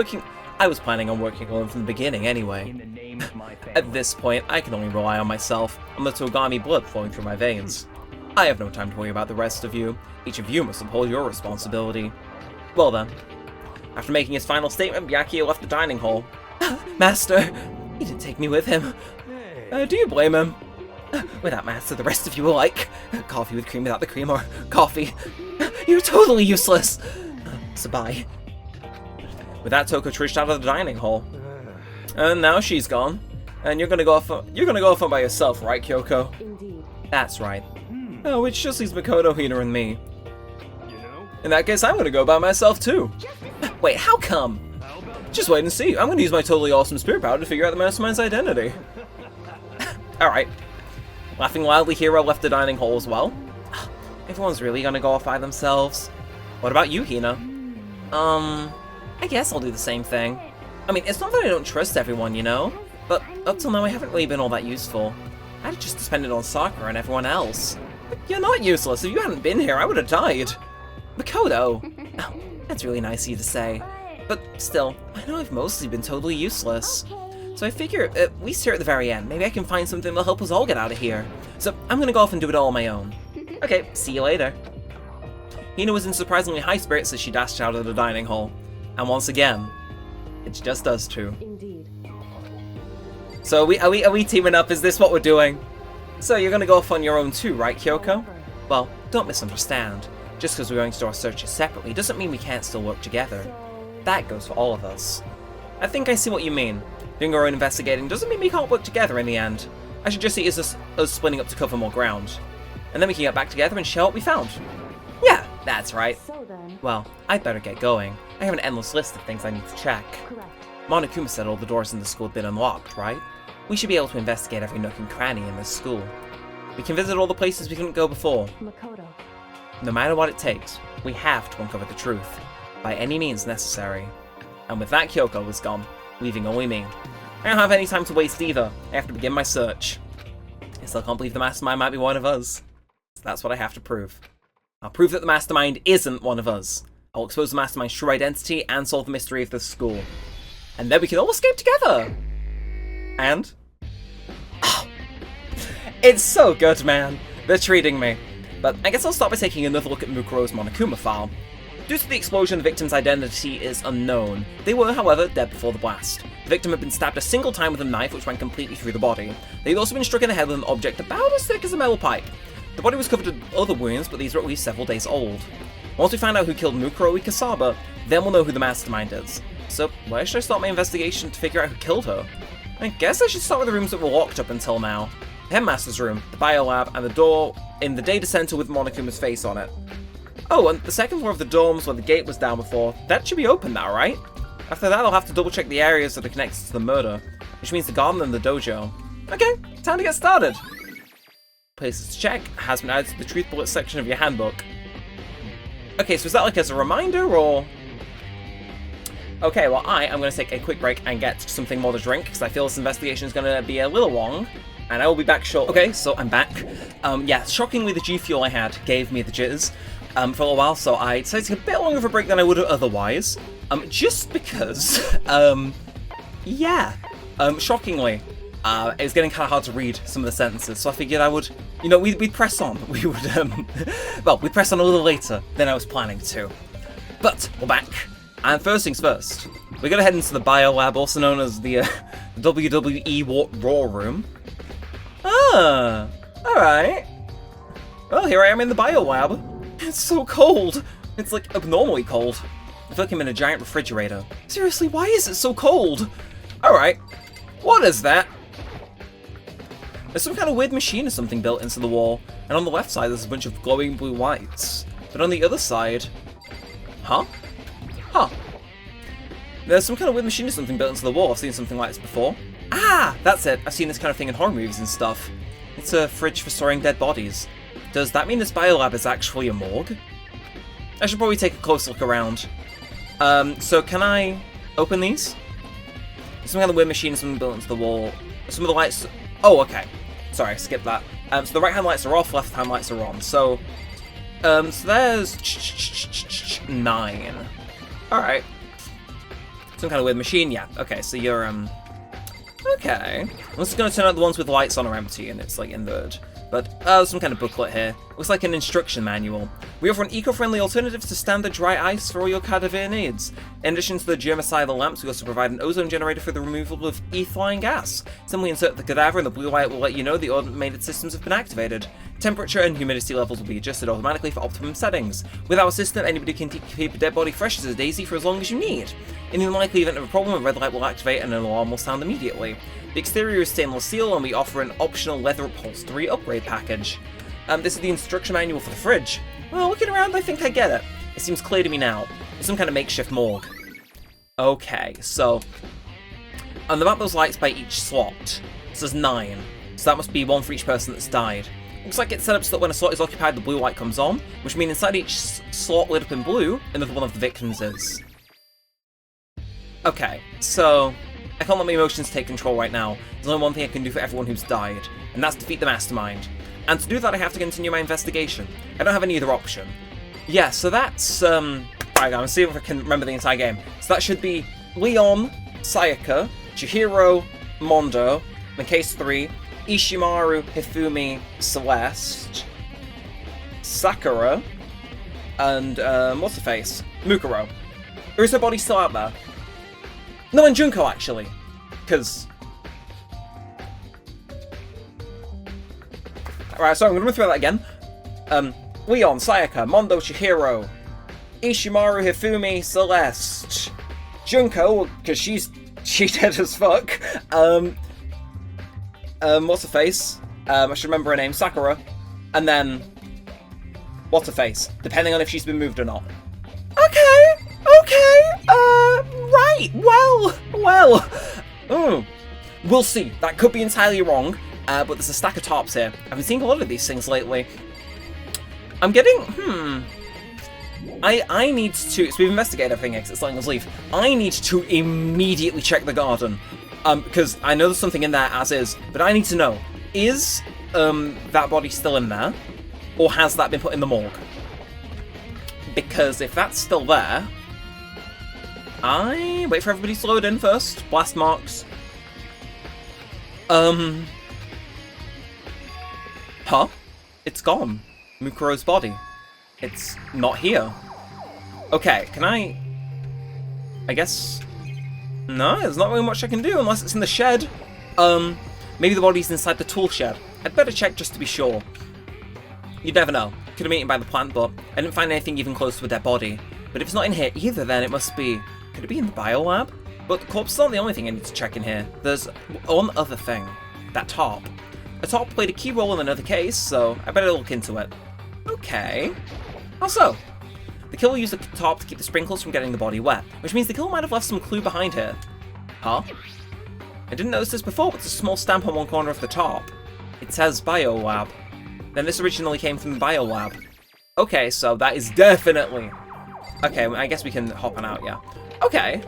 working alone from the beginning anyway. In the name of my family. At this point, I can only rely on myself, and the Togami blood flowing through my veins. I have no time to worry about the rest of you. Each of you must uphold your responsibility. Well then. After making his final statement, Byakuya left the dining hall. Master! He didn't take me with him. Do you blame him? Without Master, the rest of you are like coffee with cream without the cream, or coffee. You're totally useless. So bye. With that, Toko trudged out of the dining hall. And now she's gone. And you're gonna go off on by yourself, right, Kyoko? Indeed. That's right. Oh, which just leaves Makoto, Hina, and me. You know? In that case, I'm gonna go by myself too. Wait, how come? How about Just wait and see. I'm gonna use my totally awesome spirit power to figure out the mastermind's identity. Alright. Laughing loudly, Hiro left the dining hall as well. Everyone's really gonna go off by themselves. What about you, Hina? I guess I'll do the same thing. I mean, it's not that I don't trust everyone, you know? But up till now, I haven't really been all that useful. I'd just spend it on Sakura and everyone else. But you're not useless. If you hadn't been here, I would have died. Makoto! Oh, that's really nice of you to say. But still, I know I've mostly been totally useless. So I figure, at least here at the very end, maybe I can find something that'll help us all get out of here. So I'm gonna go off and do it all on my own. Okay, see you later. Hina was in surprisingly high spirits as she dashed out of the dining hall. And once again, it's just us two. Indeed. So are we teaming up? Is this what we're doing? So you're gonna go off on your own too, right, Kyoko? Well, don't misunderstand. Just because we're going to do our searches separately doesn't mean we can't still work together. That goes for all of us. I think I see what you mean. Doing our own investigating doesn't mean we can't work together in the end. I should just see it as us splitting up to cover more ground. And then we can get back together and share what we found. Yeah, that's right. So then, Well, I'd better get going. I have an endless list of things I need to check. correct. Monokuma said all the doors in the school had been unlocked, right? We should be able to investigate every nook and cranny in this school. We can visit all the places we couldn't go before. Makoto. No matter what it takes, we have to uncover the truth, by any means necessary. And with that, Kyoko was gone, leaving only me. I don't have any time to waste either. I have to begin my search. I still can't believe the mastermind might be one of us. So that's what I have to prove. I'll prove that the mastermind isn't one of us. I'll expose the mastermind's true identity and solve the mystery of this school. And then we can all escape together! And? Oh, it's so good, man. They're treating me. But I guess I'll start by taking another look at Mukuro's Monokuma file. Due to the explosion, the victim's identity is unknown. They were, however, dead before the blast. The victim had been stabbed a single time with a knife which went completely through the body. They'd also been struck in the head with an object about as thick as a metal pipe. The body was covered with other wounds, but these were at least several days old. Once we find out who killed Mukuro Ikasaba, then we'll know who the mastermind is. So, where should I start my investigation to figure out who killed her? I guess I should start with the rooms that were locked up until now. The headmaster's room, the biolab, and the door in the data center with Monokuma's face on it. Oh, and the second floor of the dorms where the gate was down before, that should be open now, right? After that, I'll have to double check the areas that are connected to the murder, which means the garden and the dojo. Okay, time to get started. Places to check has been added to the truth bullet section of your handbook. Okay, so is that like as a reminder, or Okay, well, I am going to take a quick break and get something more to drink, because I feel this investigation is going to be a little long, and I will be back shortly. Okay, so I'm back. Yeah, shockingly, the G Fuel I had gave me the jitters for a little while, so I decided to take a bit longer of a break than I would have otherwise, just because, yeah, shockingly, it was getting kind of hard to read some of the sentences, so I figured I would, you know, we'd press on. We would, well, we'd press on a little later than I was planning to. But we're back, and first things first, we're going to head into the Biolab, also known as the WWE Raw Room. Ah, alright. Well, here I am in the Biolab. It's so cold. It's like abnormally cold. I feel like I'm in a giant refrigerator. Seriously, why is it so cold? Alright, what is that? There's some kind of weird machine or something built into the wall, and on the left side there's a bunch of glowing blue lights. But on the other side... Huh? Huh. There's some kind of weird machine or something built into the wall. I've seen something like this before. Ah! That's it. I've seen this kind of thing in horror movies and stuff. It's a fridge for storing dead bodies. Does that mean this biolab is actually a morgue? I should probably take a close look around. So can I open these? There's some kind of weird machine or something built into the wall. Some of the lights... Oh, okay. Sorry, I skipped that. So the right-hand lights are off, left-hand lights are on. So there's 9. Alright. Some kind of weird machine, yeah. Okay, so you're, okay. I'm just gonna turn out the ones with lights on are empty and it's, like, inverted. But, there's some kind of booklet here. Looks like an instruction manual. We offer an eco-friendly alternative to standard dry ice for all your cadaver needs. In addition to the germicidal lamps, we also provide an ozone generator for the removal of ethylene gas. Simply insert the cadaver and the blue light will let you know the automated systems have been activated. Temperature and humidity levels will be adjusted automatically for optimum settings. With our system, anybody can keep a dead body fresh as a daisy for as long as you need. In the unlikely event of a problem, a red light will activate and an alarm will sound immediately. The exterior is stainless steel and we offer an optional leather upholstery upgrade package. This is the instruction manual for the fridge. Well, looking around, I think I get it. It seems clear to me now. It's some kind of makeshift morgue. Okay, so... on the map, those lights by each slot. So there's 9. So that must be one for each person that's died. Looks like it's set up so that when a slot is occupied, the blue light comes on, which means inside each slot lit up in blue, another one of the victims is. Okay, so... I can't let my emotions take control right now. There's only one thing I can do for everyone who's died, and that's defeat the mastermind. And to do that, I have to continue my investigation. I don't have any other option. Yeah, so that's, Alright, I'm gonna see if I can remember the entire game. So that should be Leon, Sayaka, Chihiro, Mondo, in case 3, Ishimaru, Hifumi, Celeste, Sakura, and, what's her face? Mukuro. Or is her body still out there? No, and Junko, actually. Because... Alright, so I'm gonna throw that again. Leon, Sayaka, Mondo, Chihiro, Ishimaru, Hifumi, Celeste, Junko, because she's dead as fuck. What's her face? I should remember her name, Sakura. And then... what's her face? Depending on if she's been moved or not. Okay, right, well, we'll see. That could be entirely wrong, but there's a stack of tops here. I've been seeing a lot of these things lately. I'm getting, I need to, so we've investigated everything because it's letting us leave. I need to immediately check the garden, because I know there's something in there as is, but I need to know, is, that body still in there, or has that been put in the morgue? Because if that's still there, I wait for everybody to load in first. Blast marks. Huh? It's gone. Mukuro's body. It's not here. Okay, can I guess... no, there's not really much I can do unless it's in the shed. Maybe the body's inside the tool shed. I'd better check just to be sure. You'd never know. Could have been eaten by the plant, but I didn't find anything even close to a dead body. But if it's not in here either, then it must be... could it be in the biolab? But the corpse is not the only thing I need to check in here. There's one other thing. That top. A top played a key role in another case, so I better look into it. Okay. How so? The killer used the top to keep the sprinkles from getting the body wet, which means the killer might have left some clue behind here. Huh? I didn't notice this before, but there's a small stamp on one corner of the top. It says biolab. Then this originally came from the biolab. Okay, so that is definitely... okay, I guess we can hop on out, yeah. Okay,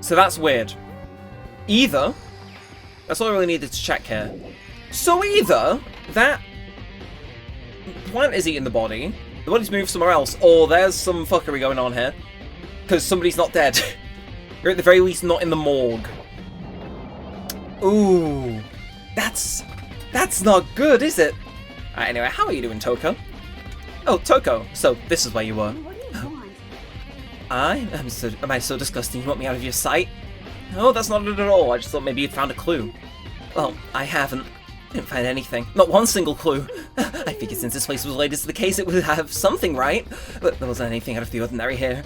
so that's weird. Either, that's all I really needed to check here. So either that plant is eating the body's moved somewhere else, or there's some fuckery going on here. Because somebody's not dead. Or at the very least not in the morgue. Ooh, that's not good, is it? Alright, anyway, how are you doing, Toko? Oh, Toko, so this is where you were. What do you want? Am I so disgusting you want me out of your sight? No, that's not it at all. I just thought maybe you'd found a clue. Well, I haven't. Didn't find anything. Not one single clue. I figured since this place was related to the case, it would have something, right? But there wasn't anything out of the ordinary here.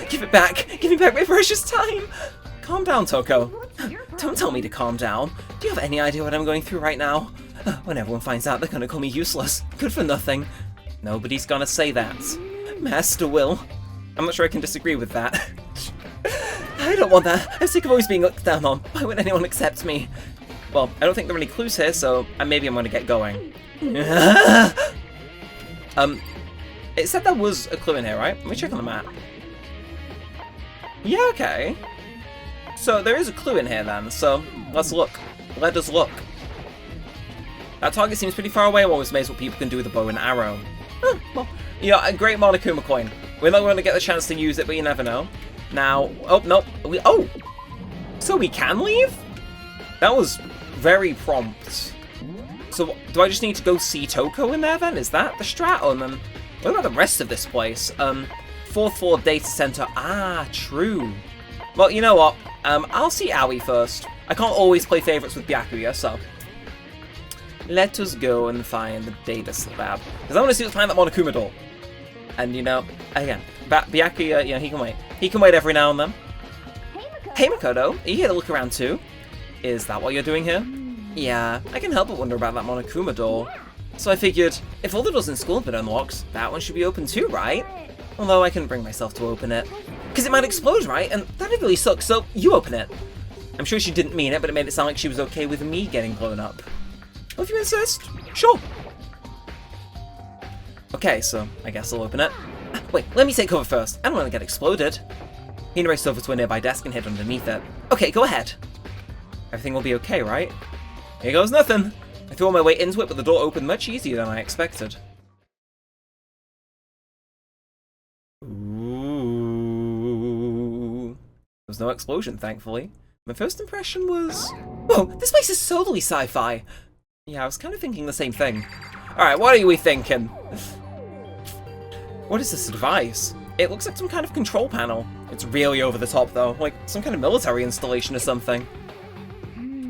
Give it back. Give me back my precious time. Calm down, Toko. Don't tell me to calm down. Do you have any idea what I'm going through right now? When everyone finds out, they're gonna call me useless. Good for nothing. Nobody's gonna say that. Master will. I'm not sure I can disagree with that. I don't want that. I'm sick of always being looked down on. Why would anyone accept me? Well, I don't think there are any clues here, so maybe I'm gonna get going. It said there was a clue in here, right? Let me check on the map. Yeah, okay. So there is a clue in here then, so let's look. Let us look. That target seems pretty far away, always amazed what people can do with a bow and arrow. Well, yeah, a great Monokuma coin. We're not going to get the chance to use it, but you never know. Now, oh, no. So we can leave? That was very prompt. So do I just need to go see Toko in there then? Is that the strat? And then what about the rest of this place? 4th floor data center. Ah, true. Well, you know what? I'll see Aoi first. I can't always play favorites with Byakuya, so let us go and find the data lab. Because I want to see what's behind that Monokuma door. And, you know, again, Byakuya, you know, he can wait. He can wait every now and then. Hey, Makoto, are you here to look around too? Is that what you're doing here? Yeah, I can't help but wonder about that Monokuma door. So I figured, if all the doors in school have been unlocked, that one should be open too, right? Although I couldn't bring myself to open it. Because it might explode, right? And that'd really suck, so you open it. I'm sure she didn't mean it, but it made it sound like she was okay with me getting blown up. Well, if you insist, sure. Okay, so I guess I'll open it. Wait, let me take cover first. I don't want to get exploded. Hina raced over to a nearby desk and hid underneath it. Okay, go ahead. Everything will be okay, right? Here goes nothing. I threw all my weight into it, but the door opened much easier than I expected. Ooh. There was no explosion, thankfully. My first impression was... Whoa, this place is totally sci-fi. Yeah, I was kind of thinking the same thing. Alright, what are we thinking? What is this device? It looks like some kind of control panel. It's really over the top though, like some kind of military installation or something.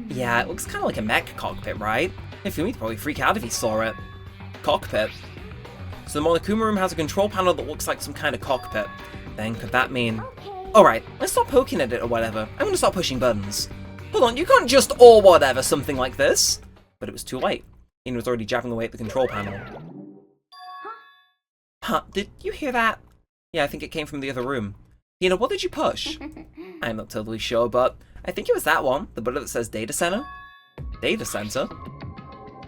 Yeah, it looks kind of like a mech cockpit, right? Fumi'd probably freak out if he saw it. Cockpit. So the Monokuma room has a control panel that looks like some kind of cockpit. Then could that mean... Alright, let's stop poking at it or whatever. I'm gonna start pushing buttons. Hold on, you can't just or whatever something like this. But it was too late. Hina was already jabbing away at the control panel. Huh, did you hear that? Yeah, I think it came from the other room. Hina, what did you push? I'm not totally sure, but I think it was that one, the button that says Data Center. Data Center?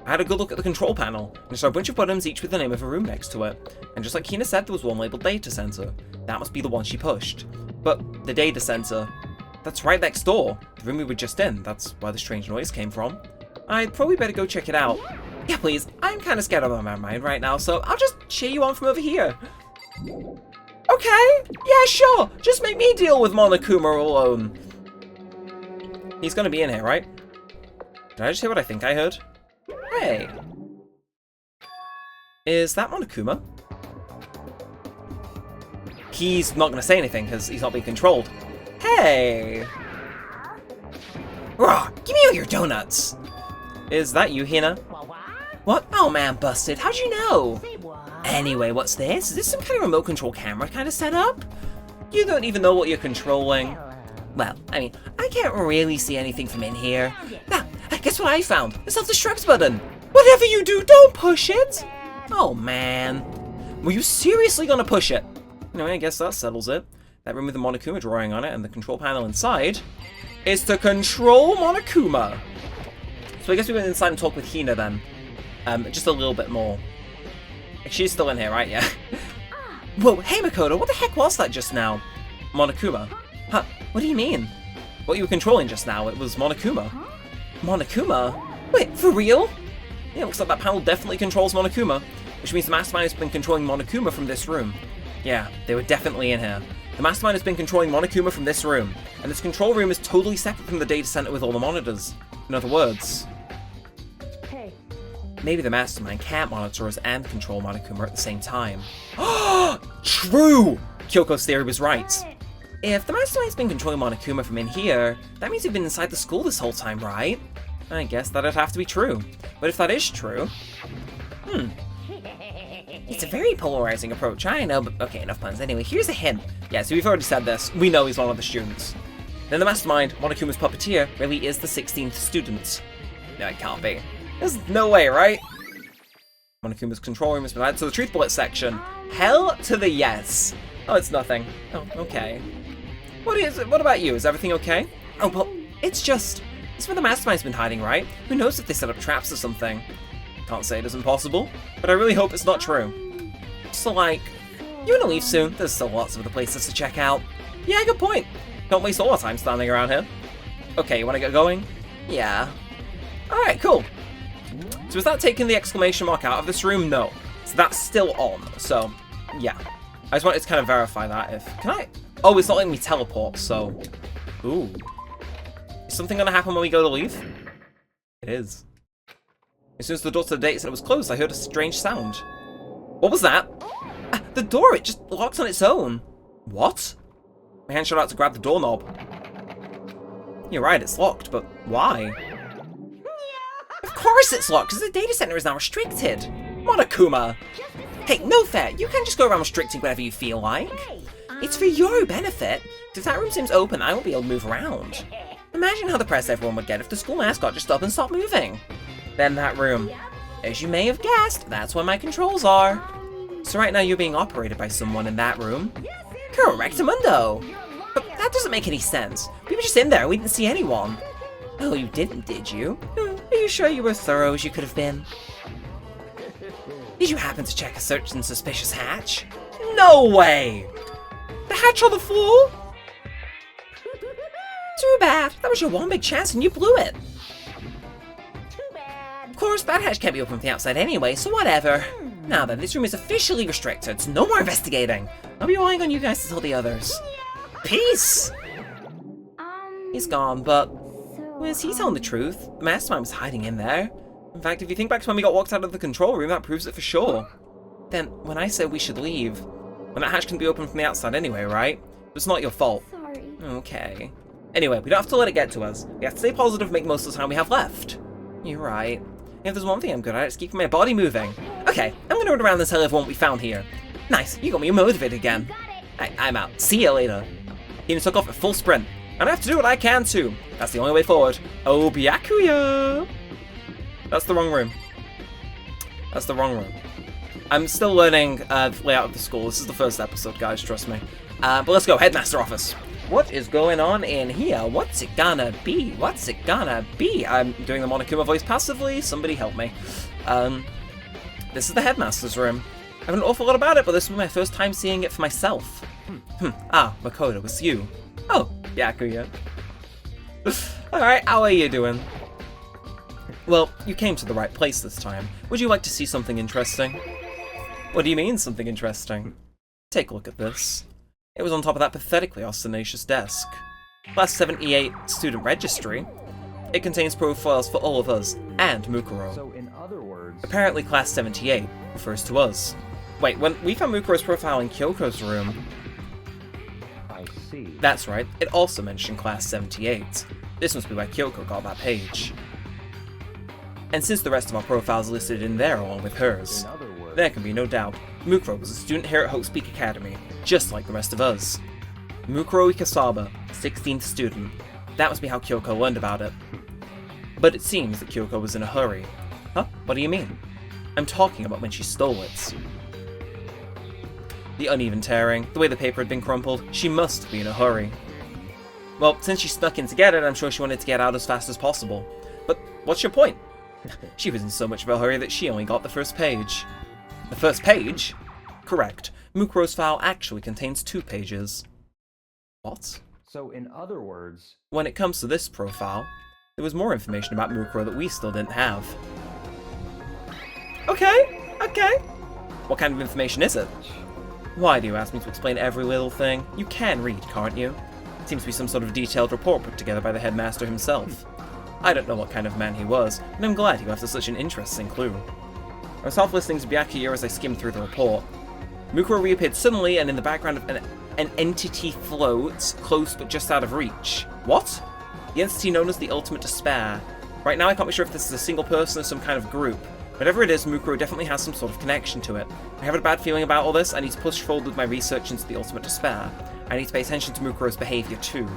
I had a good look at the control panel, and saw a bunch of buttons each with the name of a room next to it. And just like Hina said, there was one labeled Data Center. That must be the one she pushed. But the Data Center, that's right next door. The room we were just in, that's where the strange noise came from. I'd probably better go check it out. Yeah, please. I'm kind of scared out of my mind right now, so I'll just cheer you on from over here. Okay, yeah, sure. Just make me deal with Monokuma alone. He's gonna be in here, right? Did I just hear what I think I heard? Hey. Is that Monokuma? He's not gonna say anything because he's not being controlled. Hey. Raw, give me all your donuts. Is that you, Hina? What? Oh man, busted. How'd you know? Anyway, what's this? Is this some kind of remote control camera kind of setup? You don't even know what you're controlling. Well, I mean, I can't really see anything from in here. Ah, guess what I found? The self-destruct button. Whatever you do, don't push it. Oh man. Were you seriously gonna push it? Anyway, I guess that settles it. That room with the Monokuma drawing on it and the control panel inside is to control Monokuma. So I guess we went inside and talked with Hina then. Just a little bit more. She's still in here, right? Yeah. Whoa, hey Makoto, what the heck was that just now? Monokuma. Huh, what do you mean? What you were controlling just now, it was Monokuma. Monokuma? Wait, for real? Yeah, looks like that panel definitely controls Monokuma, which means the Mastermind has been controlling Monokuma from this room. Yeah, they were definitely in here. The Mastermind has been controlling Monokuma from this room, and this control room is totally separate from the data center with all the monitors. In other words, Hey, maybe the Mastermind can't monitor us and control Monokuma at the same time. True! Kyoko's theory was right. If the Mastermind's been controlling Monokuma from in here, that means he's been inside the school this whole time, right? I guess that'd have to be true. But if that is true... It's a very polarizing approach, I know, but okay, enough puns. Anyway, here's a hint. Yeah, so we've already said this. We know he's one of the students. Then the Mastermind, Monokuma's puppeteer, really is the 16th student. No, it can't be. There's no way, right? Monokuma's control room has been added to the truth bullet section. Hell to the yes. Oh, it's nothing. Oh, okay. What about you? Is everything okay? Oh, well, it's where the Mastermind's been hiding, right? Who knows if they set up traps or something? Can't say it isn't possible, but I really hope it's not true. So, like, you wanna leave soon? There's still lots of other places to check out. Yeah, good point. Don't waste all our time standing around here. Okay, you wanna get going? Yeah. Alright, cool. So is that taking the exclamation mark out of this room? No. So that's still on, so, yeah. I just wanted to kind of verify that if... Can I... Oh, it's not letting me teleport, so... Ooh. Is something gonna happen when we go to leave? It is. As soon as the door to the data center was closed, I heard a strange sound. What was that? Ah, the door, it just locked on its own. What? My hand shot out to grab the doorknob. You're right, it's locked, but why? Of course it's locked, because the data center is now restricted. Monokuma! Hey, no fair, you can't just go around restricting whatever you feel like. It's for your benefit. If that room seems open, I won't be able to move around. Imagine how depressed everyone would get if the school mascot just up and stopped moving. Then that room. As you may have guessed, that's where my controls are. So right now you're being operated by someone in that room. Correctamundo! But that doesn't make any sense. We were just in there and we didn't see anyone. Oh, you didn't, did you? Are you sure you were thorough as you could have been? Did you happen to check a certain suspicious hatch? No way! The hatch on the floor? Too bad. That was your one big chance and you blew it. Of course, that hatch can't be opened from the outside anyway, so whatever. Now then, this room is officially restricted, so no more investigating. I'll be relying on you guys to tell the others. Peace! He's gone, but... Was he telling the truth? The Mastermind was hiding in there. In fact, if you think back to when we got walked out of the control room, that proves it for sure. Then, when I said we should leave, when that hatch can be opened from the outside anyway, right? It's not your fault. sorry. Okay. Anyway, we don't have to let it get to us. We have to stay positive and make most of the time we have left. You're right. If there's one thing I'm good at, it's keeping my body moving. Okay, I'm gonna run around and tell everyone what we found here. Nice, you got me motivated again. I'm out. See you later. He took off at full sprint. And I have to do what I can too. That's the only way forward. Oh, Byakuya! That's the wrong room. That's the wrong room. I'm still learning the layout of the school. This is the first episode, guys, trust me. But let's go, Headmaster office. What is going on in here? What's it gonna be? What's it gonna be? I'm doing the Monokuma voice passively. Somebody help me. This is the Headmaster's room. I have an awful lot about it, but this will be my first time seeing it for myself. Ah, Makoto, it's you. Oh, Byakuya. Alright, how are you doing? Well, you came to the right place this time. Would you like to see something interesting? What do you mean, something interesting? Take a look at this. It was on top of that pathetically ostentatious desk. Class 78 student registry. It contains profiles for all of us, and Mukuro. So in other words... Apparently Class 78 refers to us. Wait, when we found Mukuro's profile in Kyoko's room... I see. That's right, it also mentioned Class 78. This must be why Kyoko got that page. And since the rest of our profiles are listed in there along with hers, In other words... there can be no doubt, Mukuro was a student here at Hope Speak Academy, just like the rest of us. Mukuro Ikasaba, 16th student. That must be how Kyoko learned about it. But it seems that Kyoko was in a hurry. Huh? What do you mean? I'm talking about when she stole it. The uneven tearing, the way the paper had been crumpled, she must be in a hurry. Well, since she snuck in to get it, I'm sure she wanted to get out as fast as possible. But what's your point? She was in so much of a hurry that she only got the first page. The first page? Correct. Mukuro's file actually contains 2 pages. What? So, in other words, When it comes to this profile, there was more information about Mukuro that we still didn't have. Okay, okay. What kind of information is it? Why do you ask me to explain every little thing? You can read, can't you? It seems to be some sort of detailed report put together by the headmaster himself. I don't know what kind of man he was, and I'm glad he left us such an interesting clue. I was half listening to Byakuya as I skimmed through the report. Mukuro reappeared suddenly, and in the background of an entity floats, close but just out of reach. What? The entity known as the Ultimate Despair. Right now I can't be sure if this is a single person or some kind of group. Whatever it is, Mukuro definitely has some sort of connection to it. I have a bad feeling about all this. I need to push forward with my research into the Ultimate Despair. I need to pay attention to Mukuro's behaviour too.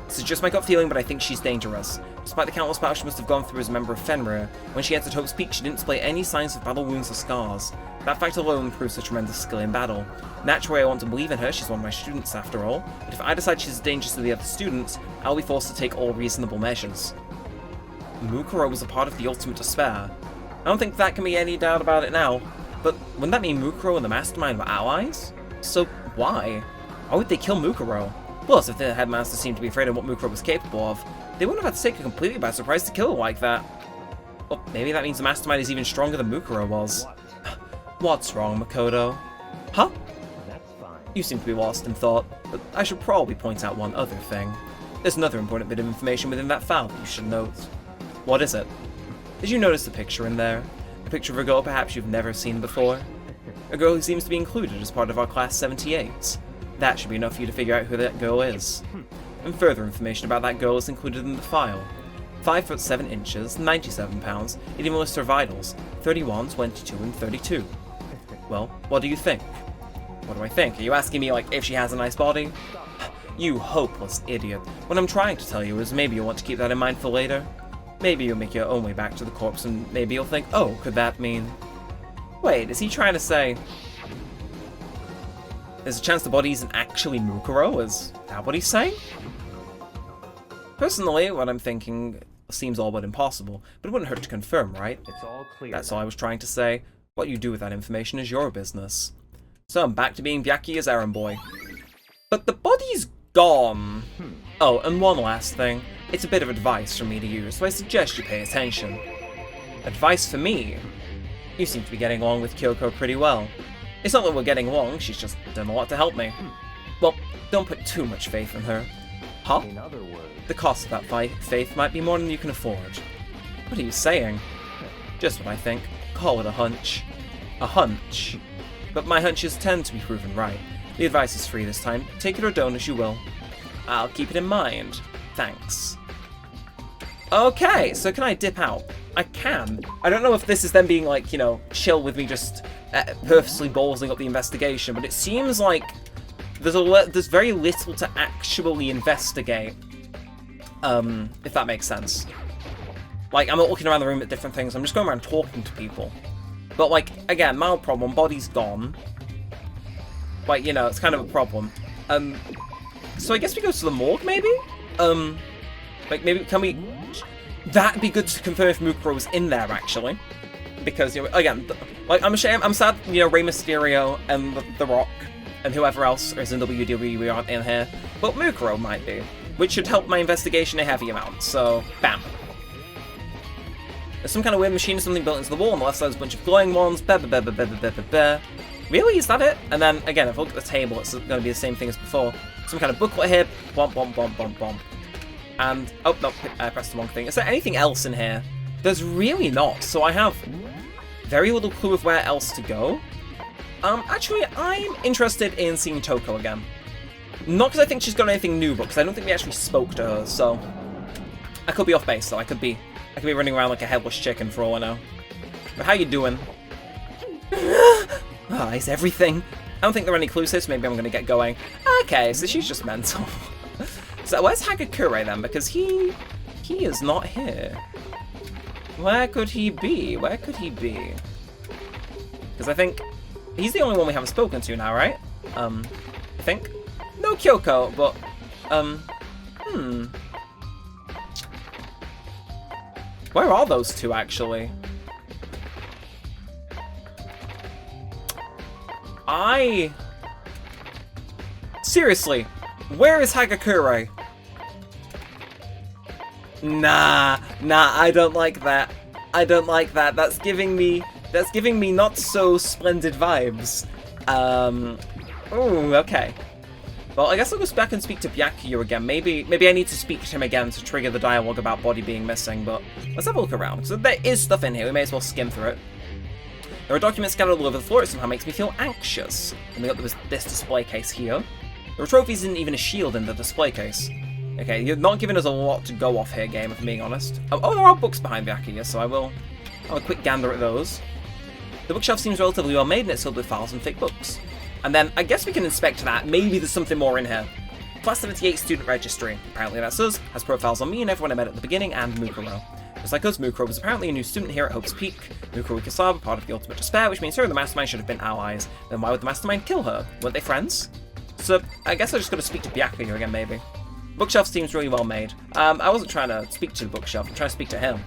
This is just my gut feeling, but I think she's dangerous. Despite the countless battles she must have gone through as a member of Fenrir, when she entered Hope's Peak she didn't display any signs of battle wounds or scars. That fact alone proves her tremendous skill in battle. Naturally I want to believe in her, she's one of my students after all, but if I decide she's a danger to the other students, I'll be forced to take all reasonable measures. Mukuro was a part of the Ultimate Despair. I don't think that can be any doubt about it now, but wouldn't that mean Mukuro and the Mastermind were allies? So why? Why would they kill Mukuro? Plus, if the headmaster seemed to be afraid of what Mukuro was capable of, they wouldn't have had to take her completely by surprise to kill her like that. Well, maybe that means the Mastermind is even stronger than Mukuro was. What's wrong, Makoto? Huh? that's fine. You seem to be lost in thought, but I should probably point out one other thing. There's another important bit of information within that file that you should note. What is it? Did you notice the picture in there? A picture of a girl perhaps you've never seen before? A girl who seems to be included as part of our class 78. That should be enough for you to figure out who that girl is. And further information about that girl is included in the file. 5 foot 7 inches, 97 pounds, it even lists her vitals, 31, 22, and 32. Well, what do you think? What do I think? Are you asking me, like, if she has a nice body? You hopeless idiot. What I'm trying to tell you is maybe you'll want to keep that in mind for later. Maybe you'll make your own way back to the corpse and maybe you'll think, oh, could that mean... Wait, is he trying to say... There's a chance the body isn't actually Mukuro? Is that what he's saying? Personally, what I'm thinking seems all but impossible, but it wouldn't hurt to confirm, right? It's all clear. That's all I was trying to say. What you do with that information is your business. So I'm back to being Byakuya's errand boy. But the body's gone. Oh, and one last thing. It's a bit of advice for me to use, so I suggest you pay attention. Advice for me? You seem to be getting along with Kyoko pretty well. It's not that we're getting along, she's just done a lot to help me. Well, don't put too much faith in her. Huh? In other words, The cost of that faith might be more than you can afford. What are you saying? Just what I think. Call it a hunch. A hunch. But my hunches tend to be proven right. The advice is free this time. Take it or don't as you will. I'll keep it in mind. Thanks. Okay, so can I dip out? I can. I don't know if this is them being like, you know, chill with me just purposely ballsing up the investigation, but it seems like there's very little to actually investigate. If that makes sense. Like, I'm not looking around the room at different things, I'm just going around talking to people. But, like, again, mild problem, body's gone. Like, you know, it's kind of a problem. So I guess we go to the morgue, maybe? Like, maybe, can we... That'd be good to confirm if Mukuro was in there, actually. Because, you know, again, like, I'm sad, you know, Rey Mysterio and The Rock and whoever else is in WWE aren't in here. But Mukuro might be, which should help my investigation a heavy amount, so, bam. There's some kind of weird machine or something built into the wall, on the left side there's a bunch of glowing ones, Really? Is that it? And then, again, if I look at the table, it's going to be the same thing as before. Some kind of booklet here, bomb, bomb, bomb, bomb, bomb. And, oh, no, I pressed the wrong thing. Is there anything else in here? There's really not, so I have very little clue of where else to go. Actually, I'm interested in seeing Toko again. Not because I think she's got anything new, but because I don't think we actually spoke to her, so... I could be off base, though. I could be running around like a headless chicken for all I know. But how you doing? Ah, is everything? I don't think there are any clues here, so maybe I'm going to get going. Okay, so she's just mental. So where's Hagakure then? Because he is not here. Where could he be? Where could he be? Because I think he's the only one we haven't spoken to now, right? I think. No Kyoko, but Where are those two actually? Seriously, where is Hagakure? Nah, I don't like that. I don't like that. That's giving me not so splendid vibes. Ooh, okay. Well, I guess I'll go back and speak to Byakuya again. Maybe I need to speak to him again to trigger the dialogue about body being missing, but let's have a look around. So there is stuff in here, we may as well skim through it. There are documents scattered all over the floor, it somehow makes me feel anxious. And we got this display case here. There are trophies and even a shield in the display case. Okay, you're not giving us a lot to go off here, game, if I'm being honest. Oh, there are books behind Byakuya, so I will have a quick gander at those. The bookshelf seems relatively well made and it's filled with files and thick books. And then, I guess we can inspect that. Maybe there's something more in here. Class 78 student registry. Apparently that's us. Has profiles on me and everyone I met at the beginning, and Mukuro. Just like us, Mukuro was apparently a new student here at Hope's Peak. Mukuro Ikasawa, part of the Ultimate Despair, which means her and the Mastermind should have been allies. Then why would the Mastermind kill her? Weren't they friends? So, I guess I just gotta speak to Byakuya again, maybe. Bookshelf seems really well made. I wasn't trying to speak to the bookshelf, I'm trying to speak to him.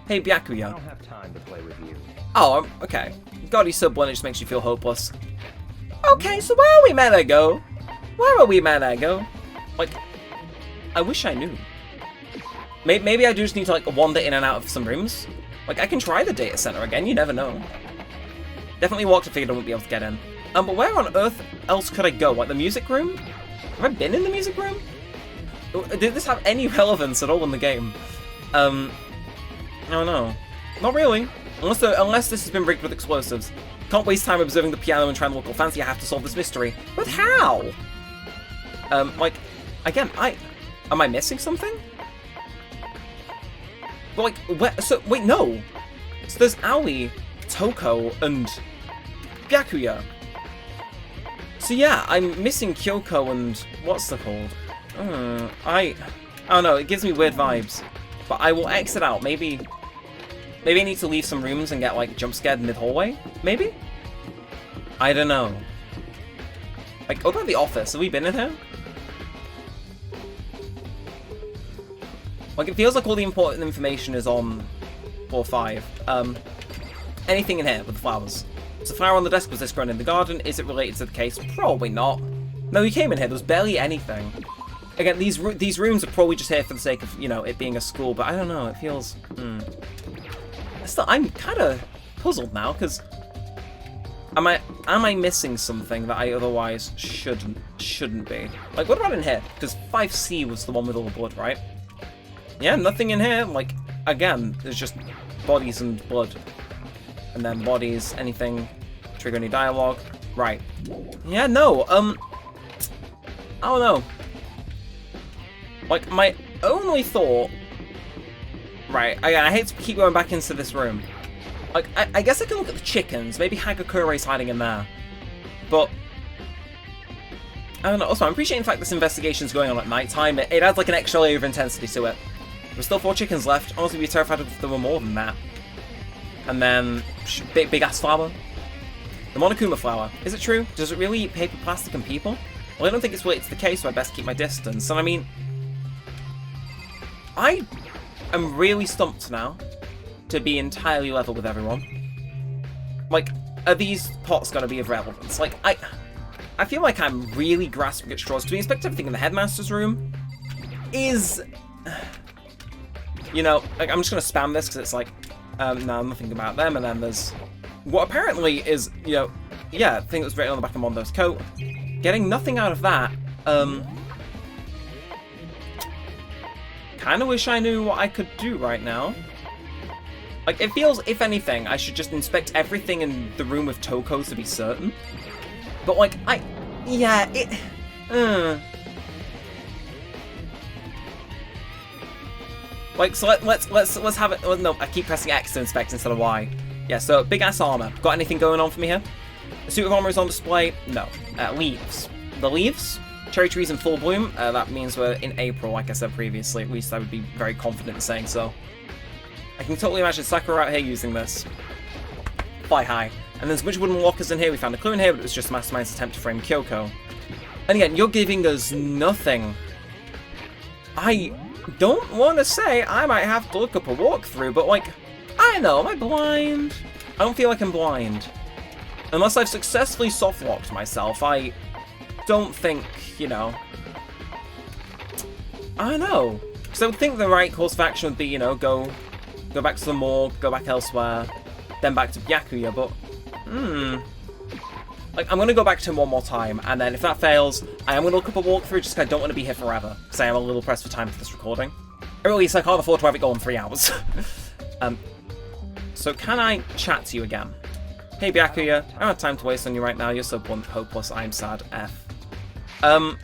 Hey, Byakuya. I don't have time to play with you. Oh, okay. God, he's so blunt, it just makes you feel hopeless. Okay, so where are we meant to go? Where are we meant to go? Like, I wish I knew. Maybe I do just need to, like, wander in and out of some rooms. Like, I can try the data center again, you never know. Definitely walked and figured I wouldn't be able to get in. But where on earth else could I go? Like, the music room? Have I been in the music room? Did this have any relevance at all in the game? I don't know. Not really. Unless this has been rigged with explosives. Can't waste time observing the piano and trying to look all fancy. I have to solve this mystery. But how? Like, again, am I missing something? But like, where? So wait, no. So there's Aoi, Toko, and Byakuya. So yeah, I'm missing Kyoko and what's the called? I don't know. It gives me weird vibes. But I will exit out. Maybe I need to leave some rooms and get, like, jump scared mid-hallway? Maybe? I don't know. Like, what about the office? Have we been in here? Like, it feels like all the important information is on floor 5. Anything in here with the flowers? Was the flower on the desk, was this grown in the garden? Is it related to the case? Probably not. No, you came in here, there was barely anything. Again, these rooms are probably just here for the sake of, you know, it being a school, but I don't know, it feels... Still, I'm kind of puzzled now, because am I missing something that I otherwise shouldn't be? Like, what about in here? Because 5C was the one with all the blood, right? Yeah, nothing in here. Like, again, there's just bodies and blood. And then bodies, anything, trigger any dialogue. Right. Yeah, no, I don't know. Like, my only thought... Right, again, I hate to keep going back into this room. Like, I guess I can look at the chickens. Maybe Hagakure's hiding in there. But... I don't know. Also, I'm appreciating the fact this investigation's going on at night time. It adds, like, an extra layer of intensity to it. There's still 4 chickens left. Honestly, I'd be terrified if there were more than that. And then... Big-ass flower. The Monokuma flower. Is it true? Does it really eat paper, plastic, and people? Well, I don't think it's related to the case, so I best keep my distance. And I mean... I'm really stumped now to be entirely level with everyone. Like, are these pots gonna be of relevance? Like, I feel like I'm really grasping at straws. Because we inspect everything in the headmaster's room is... You know, like, I'm just gonna spam this because it's like, no, nothing about them. And then there's what apparently is, you know, yeah, the thing that was written on the back of Mondo's coat. Getting nothing out of that. Kind of wish I knew what I could do right now. Like, it feels, if anything, I should just inspect everything in the room with Toko to be certain. But, like, yeah, it... Like, so let's have it... Oh, no, I keep pressing X to inspect instead of Y. Yeah, so, big-ass armor. Got anything going on for me here? The suit of armor is on display? No. Leaves. The leaves? Cherry trees in full bloom. That means we're in April, like I said previously. At least I would be very confident in saying so. I can totally imagine Sakura out here using this. Fly high. And there's a bunch of wooden lockers in here. We found a clue in here, but it was just Mastermind's attempt to frame Kyoko. And again, you're giving us nothing. I don't want to say I might have to look up a walkthrough, but like, I don't know, am I blind? I don't feel like I'm blind. Unless I've successfully soft-locked myself, I don't think, you know... I don't know. Because I would think the right course of action would be, you know, go back to the morgue, go back elsewhere, then back to Byakuya, but... Like, I'm going to go back to him one more time, and then if that fails, I am going to look up a walkthrough just because I don't want to be here forever, because I am a little pressed for time for this recording. Or at least I can't afford to have it go on 3 hours. So can I chat to you again? Hey Byakuya, I don't have time to waste on you right now, you're so blunt, hopeless, I'm sad, F. Does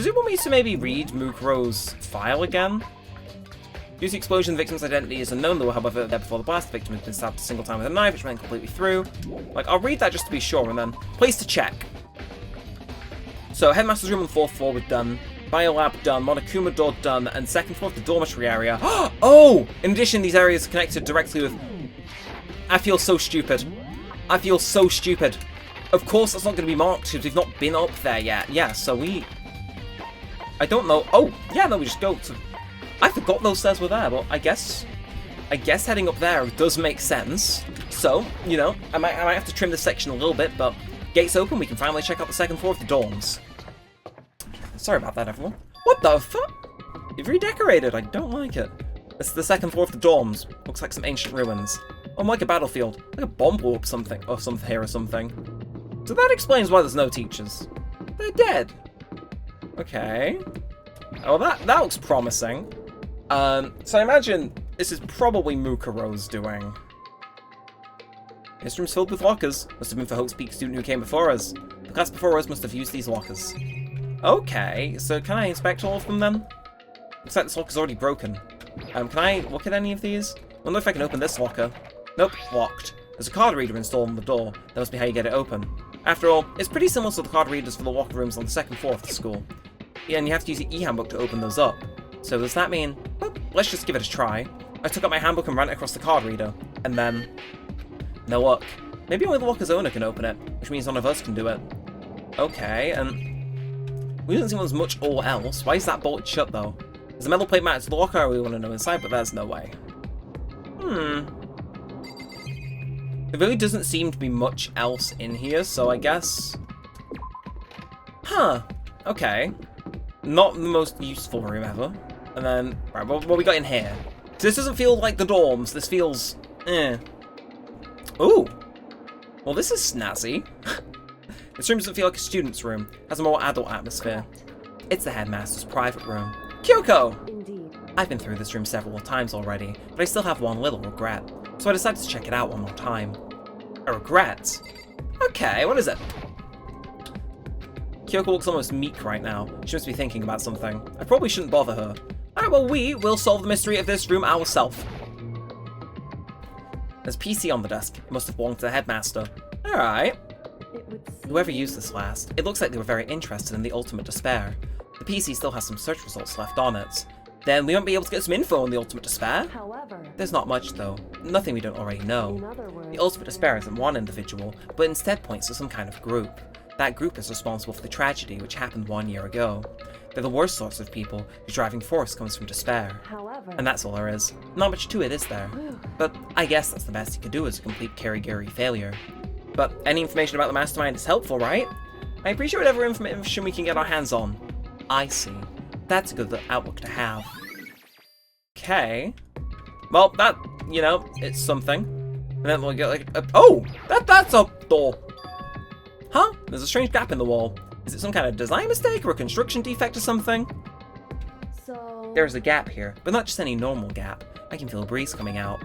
it want me to maybe read Mukuro's file again? Due to the explosion, the victim's identity is unknown, though, however, there before the blast, the victim has been stabbed a single time with a knife, which went completely through. Like, I'll read that just to be sure, and then place to check. So, Headmaster's room on the 4th floor was done, Biolab done, Monokuma door done, and 2nd floor, the dormitory area. Oh! In addition, these areas are connected directly with... I feel so stupid. I feel so stupid. Of course that's not going to be marked, because we've not been up there yet. Yeah, so we... I don't know... Oh, yeah, no, we just go to... I forgot those stairs were there, but I guess heading up there does make sense. So, you know, I might have to trim this section a little bit, but gates open, we can finally check out the 2nd floor of the dorms. Sorry about that, everyone. What the fuck? You've redecorated, I don't like it. This is the 2nd floor of the dorms. Looks like some ancient ruins. Oh, like a battlefield. Like a bomb blew up something, or something here or something. So that explains why there's no teachers. They're dead. Okay. Oh, that looks promising. So I imagine this is probably Mukuro's doing. This room's filled with lockers. Must have been for Hope's Peak student who came before us. The class before us must have used these lockers. Okay, so can I inspect all of them then? Looks like this locker's already broken. Can I look at any of these? Wonder if I can open this locker. Nope, locked. There's a card reader installed on the door. That must be how you get it open. After all, it's pretty similar to the card readers for the locker rooms on the 2nd floor of the school. Yeah, and you have to use the e-handbook to open those up. So does that mean... Well, let's just give it a try. I took out my handbook and ran it across the card reader. And then... No luck. Maybe only the locker's owner can open it, which means none of us can do it. Okay, and... We don't see there's much or else. Why is that bolted shut, though? There's a metal plate matched to the locker I really want to know inside, but there's no way. There really doesn't seem to be much else in here, so I guess... Huh. Okay. Not the most useful room ever. And then, right, what we got in here? So this doesn't feel like the dorms. This feels, Ooh. Well, this is snazzy. This room doesn't feel like a student's room. It has a more adult atmosphere. It's the headmaster's private room. Kyoko! Indeed. I've been through this room several times already, but I still have one little regret. So I decided to check it out one more time. A regret? Okay, what is it? Kyoko looks almost meek right now. She must be thinking about something. I probably shouldn't bother her. Alright, well, we will solve the mystery of this room ourselves. There's a PC on the desk. It must have belonged to the headmaster. Alright. Whoever used this last, it looks like they were very interested in the ultimate despair. The PC still has some search results left on it. Then we won't be able to get some info on the ultimate despair. However, There's not much, though. Nothing we don't already know. in other words, The ultimate despair isn't one individual, but instead points to some kind of group. That group is responsible for the tragedy which happened 1 year ago. They're the worst sorts of people whose driving force comes from despair. however, And that's all there is. Not much to it, is there? But I guess that's the best you could do as a complete kirigiri failure. But any information about the mastermind is helpful, right? I appreciate whatever information we can get our hands on. I see. That's a good outlook to have. Okay. Well, that, you know, it's something. And then we'll get like oh! That's a door! Huh? There's a strange gap in the wall. Is it some kind of design mistake or a construction defect or something? so There's a gap here, but not just any normal gap. I can feel a breeze coming out.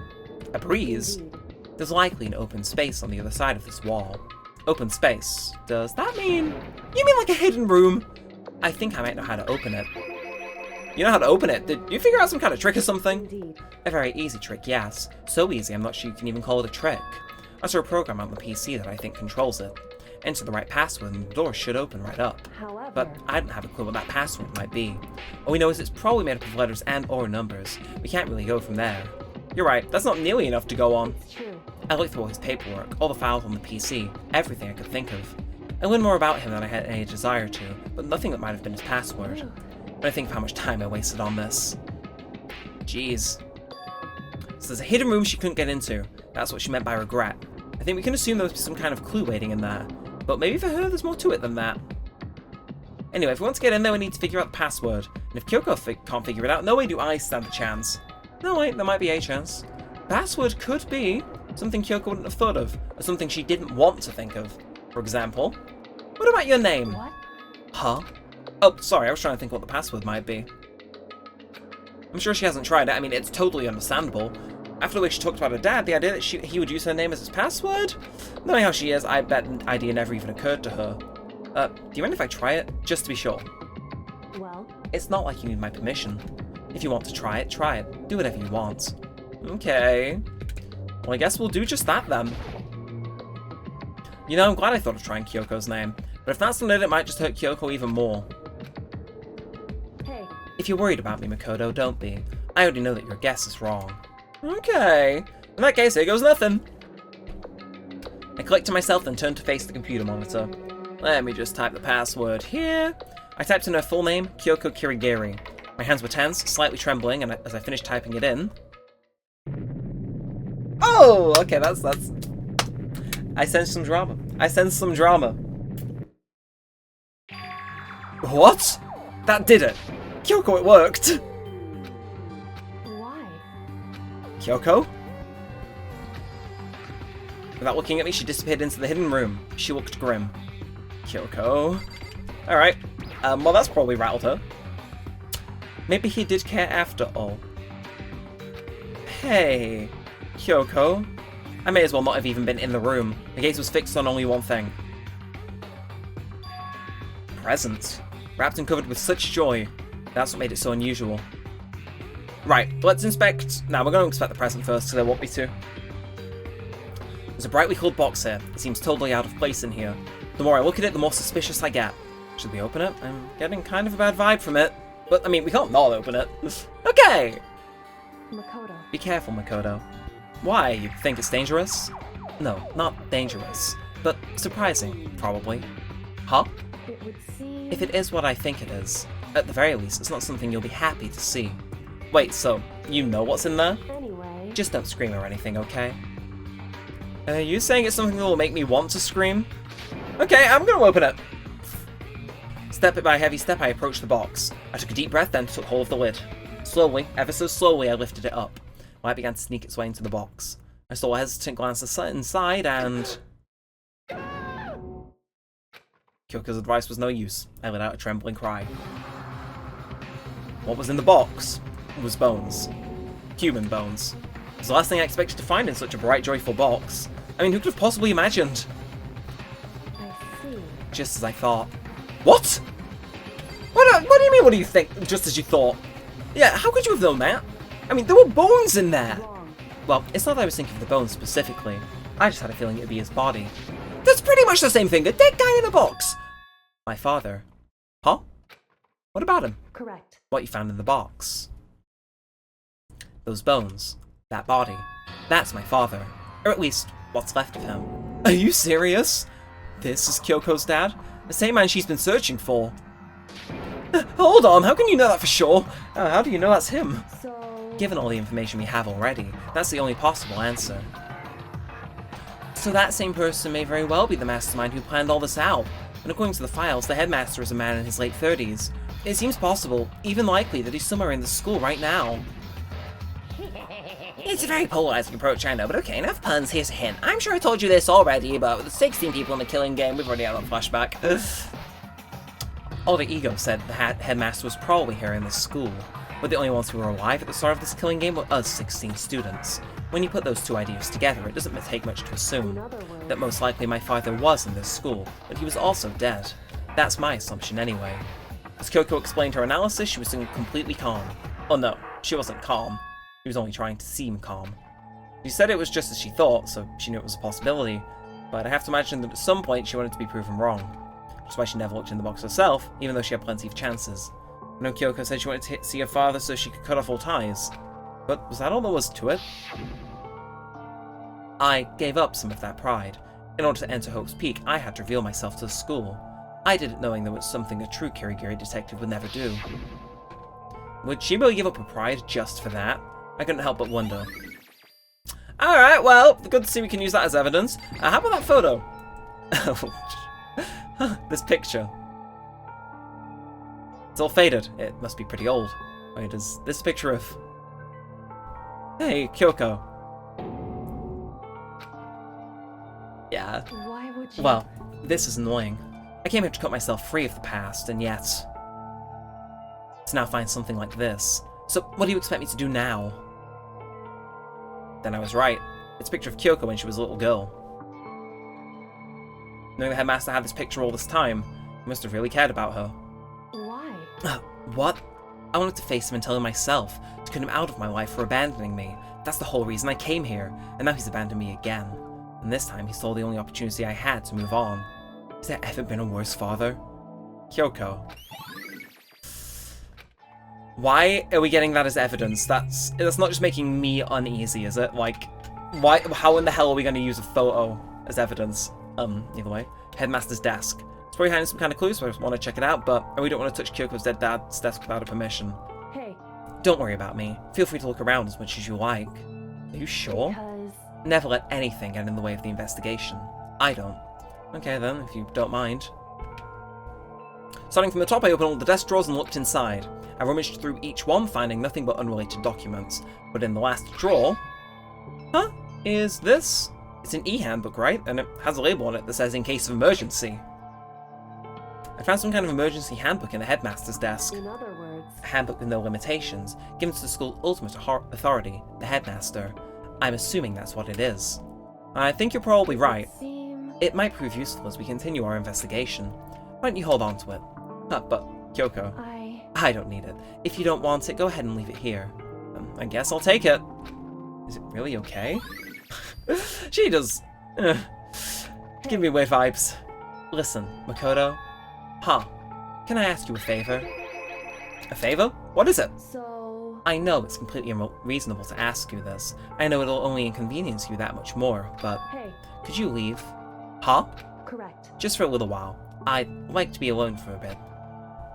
A breeze? indeed. There's likely an open space on the other side of this wall. Open space. Does that mean... You mean like a hidden room? I think I might know how to open it. You know how to open it? Did you figure out some kind of trick or something? Indeed. A very easy trick, yes. So easy I'm not sure you can even call it a trick. I saw a program on the PC that I think controls it. Enter the right password and the door should open right up. However, But I don't have a clue what that password might be. All we know is it's probably made up of letters and or numbers. We can't really go from there. You're right, that's not nearly enough to go on. it's true. I looked through all his paperwork, all the files on the PC, everything I could think of. I learned more about him than I had any desire to, but nothing that might have been his password. When I think of how much time I wasted on this. Jeez. So there's a hidden room she couldn't get into. That's what she meant by regret. I think we can assume there was some kind of clue waiting in there. But maybe for her, there's more to it than that. Anyway, if we want to get in there, we need to figure out the password. And if Kyoko can't figure it out, no way do I stand a chance. No, wait, there might be a chance. Password could be something Kyoko wouldn't have thought of, or something she didn't want to think of. For example, what about your name? What? Huh? Oh, sorry, I was trying to think what the password might be. I'm sure she hasn't tried it. I mean, it's totally understandable. After the way she talked about her dad, the idea that he would use her name as his password? Knowing how she is, I bet an idea never even occurred to her. Do you mind if I try it? Just to be sure. Well, It's not like you need my permission. If you want to try it, try it. Do whatever you want. Okay. Well, I guess we'll do just that then. You know, I'm glad I thought of trying Kyoko's name. But if that's not it, it might just hurt Kyoko even more. hey, If you're worried about me, Makoto, don't be. I already know that your guess is wrong. Okay. In that case, here goes nothing. I collected myself, then turned to face the computer monitor. Let me just type the password here. I typed in her full name, Kyoko Kirigiri. My hands were tense, slightly trembling, and as I finished typing it in... Oh! Okay, that's... I sensed some drama. What? That did it. Kyoko, it worked. why? Kyoko? Without looking at me, she disappeared into the hidden room. She looked grim. Kyoko. Alright. Well, that's probably rattled her. Maybe he did care after all. Hey, Kyoko. I may as well not have even been in the room. The gaze was fixed on only one thing. Presents. Wrapped and covered with such joy. That's what made it so unusual. Right, let's inspect... Now, we're going to inspect the present first, because they want me to. There's a brightly coloured box here. It seems totally out of place in here. The more I look at it, the more suspicious I get. Should we open it? I'm getting kind of a bad vibe from it. But, I mean, we can't not open it. Okay! Makoto. Be careful, Makoto. Why? You think it's dangerous? No, not dangerous. But surprising, probably. Huh? It would seem... If it is what I think it is, at the very least, it's not something you'll be happy to see. Wait, so, you know what's in there? Anyway... Just don't scream or anything, okay? Are you saying it's something that will make me want to scream? Okay, I'm gonna open it. Step by a heavy step, I approached the box. I took a deep breath, then took hold of the lid. Slowly, ever so slowly, I lifted it up. Light began to sneak its way into the box. I stole a hesitant glance inside, and... Kyoko's advice was no use. I let out a trembling cry. What was in the box? It was bones. Human bones. It was the last thing I expected to find in such a bright, joyful box. I mean, who could have possibly imagined? I see. Just as I thought. What? What do you mean, what do you think? Just as you thought? Yeah, how could you have known that? I mean, there were bones in there! Wrong. Well, it's not that I was thinking of the bones specifically. I just had a feeling it would be his body. That's pretty much the same thing, a dead guy in a box! My father. Huh? What about him? Correct. What you found in the box. Those bones. That body. That's my father. Or at least, what's left of him. Are you serious? This is Kyoko's dad? The same man she's been searching for. Hold on, how can you know that for sure? How do you know that's him? So... Given all the information we have already, that's the only possible answer. So that same person may very well be the mastermind who planned all this out. And according to the files, the headmaster is a man in his late 30s. It seems possible, even likely, that he's somewhere in the school right now. It's a very polarizing approach, I know, but okay, enough puns, here's a hint. I'm sure I told you this already, but with the 16 people in the killing game, we've already had a flashback. Alder Ego said the headmaster was probably here in this school, but the only ones who were alive at the start of this killing game were us 16 students. When you put those two ideas together, it doesn't take much to assume In other words... that most likely my father was in this school, but he was also dead. That's my assumption anyway. As Kyoko explained her analysis, she was completely calm. Oh no, she wasn't calm. She was only trying to seem calm. She said it was just as she thought, so she knew it was a possibility, but I have to imagine that at some point she wanted to be proven wrong. Which is why she never looked in the box herself, even though she had plenty of chances. I know Kyoko said she wanted to see her father so she could cut off all ties. But was that all there was to it? I gave up some of that pride. In order to enter Hope's Peak, I had to reveal myself to the school. I did it knowing there was something a true kirigiri detective would never do. Would she really give up her pride just for that? I couldn't help but wonder. Alright, well, good to see we can use that as evidence. How about that photo? This picture. It's all faded. It must be pretty old. Wait, is this a picture of... Hey, Kyoko. Yeah. Why would you? Well, this is annoying. I came here to cut myself free of the past, and yet... to now find something like this. So, what do you expect me to do now? Then I was right. It's a picture of Kyoko when she was a little girl. Knowing the headmaster had this picture all this time, he must have really cared about her. Why? What? I wanted to face him and tell him myself, to cut him out of my life for abandoning me. That's the whole reason I came here, and now he's abandoned me again. And this time he saw the only opportunity I had to move on. Has there ever been a worse father? Kyoko. Why are we getting that as evidence? That's not just making me uneasy, is it? Like, why? How in the hell are we going to use a photo as evidence? Either way. Headmaster's desk. It's probably hiding some kind of clue, so I just want to check it out, but we don't want to touch Kyoko's dead dad's desk without a permission. Hey. Don't worry about me. Feel free to look around as much as you like. Are you sure? Because... Never let anything get in the way of the investigation. I don't. Okay then, if you don't mind. Starting from the top, I opened all the desk drawers and looked inside. I rummaged through each one, finding nothing but unrelated documents. But in the last drawer... Huh? Is this? It's an e-handbook, right? And it has a label on it that says, in case of emergency. I found some kind of emergency handbook in the headmaster's desk. In other words... A handbook with no limitations, given to the school's ultimate authority, the headmaster. I'm assuming that's what it is. I think you're probably right. It might prove useful as we continue our investigation. Why don't you hold on to it? But, Kyoko, I don't need it. If you don't want it, go ahead and leave it here. I guess I'll take it. Is it really okay? She does... give me weird vibes. Listen, Makoto. Huh. Can I ask you a favor? A favor? What is it? So... I know it's completely unreasonable to ask you this. I know it'll only inconvenience you that much more, but... Hey. Could you leave? Huh? Correct. Just for a little while. I'd like to be alone for a bit.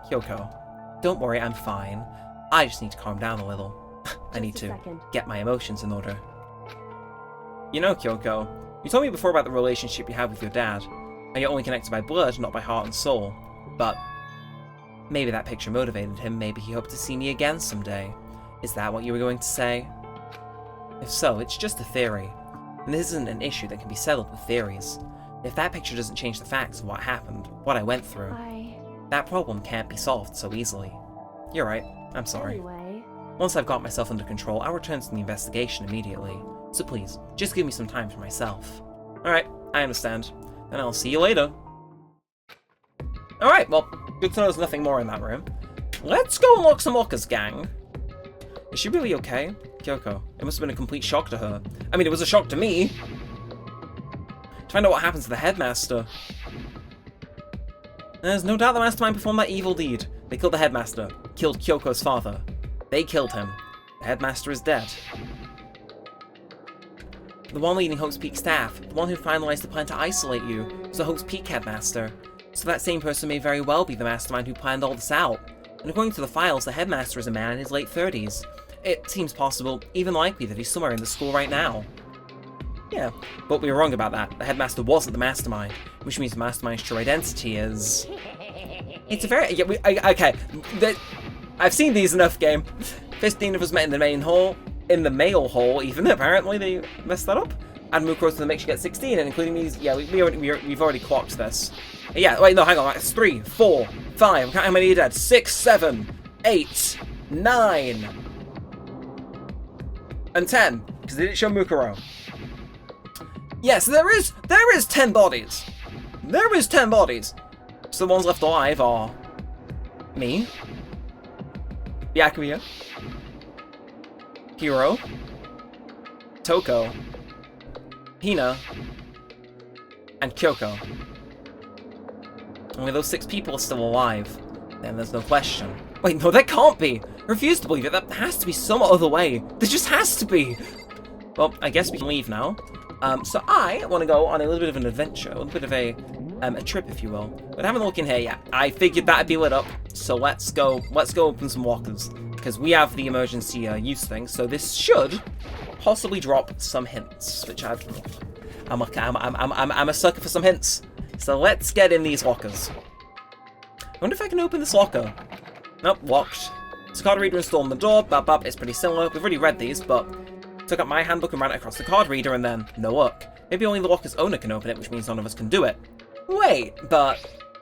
Kyoko, don't worry, I'm fine. I just need to calm down a little. I need to get my emotions in order. You know, Kyoko, you told me before about the relationship you have with your dad. How you're only connected by blood, not by heart and soul. But maybe that picture motivated him, maybe he hoped to see me again someday. Is that what you were going to say? If so, it's just a theory. And this isn't an issue that can be settled with theories. If that picture doesn't change the facts of what happened, what I went through, that problem can't be solved so easily. You're right, I'm sorry. Anyway... Once I've got myself under control, I'll return to the investigation immediately. So please, just give me some time for myself. Alright, I understand. And I'll see you later. Alright, well, good to know there's nothing more in that room. Let's go unlock some lockers, gang. Is she really okay? Kyoko, it must have been a complete shock to her. I mean, it was a shock to me. To find out what happens to the headmaster. There's no doubt the mastermind performed that evil deed. They killed the headmaster, killed Kyoko's father. They killed him. The headmaster is dead. The one leading Hope's Peak staff, the one who finalized the plan to isolate you, was the Hope's Peak headmaster. So that same person may very well be the mastermind who planned all this out. And according to the files, the headmaster is a man in his late 30s. It seems possible, even likely, that he's somewhere in the school right now. Yeah, but we were wrong about that. The headmaster wasn't the mastermind, which means the mastermind's true identity is... It's a very... Yeah, okay, I've seen these enough, game. 15 of us met in the main hall, in the male hall even, apparently they messed that up. Add Mukuro to the mix, you get 16, and including these, yeah, we've already clocked this. Yeah, wait, no, hang on, it's 3, 4, 5, count how many are dead, 6, 7, 8, 9, and 10, because they didn't show Mukuro. Yes, there is 10 bodies. There is 10 bodies. So the ones left alive are me, Byakuya, Hiro, Toko, Hina, and Kyoko. Only those 6 people are still alive. Then there's no question. Wait, no, that can't be! I refuse to believe it. That has to be some other way. There just has to be! Well, I guess we can leave now. So I want to go on a little bit of an adventure, a little bit of a trip, if you will. But having a look in here, yeah, I figured that'd be lit up. So let's go open some lockers, because we have the emergency use thing. So this should, possibly drop some hints, which I'm a sucker for some hints. So let's get in these lockers. I wonder if I can open this locker. Nope, locked. So card reader installed on the door. Bap bap. It's pretty similar. We've already read these, but took out my handbook and ran it across the card reader, and then no luck. Maybe only the locker's owner can open it, which means none of us can do it. Wait, but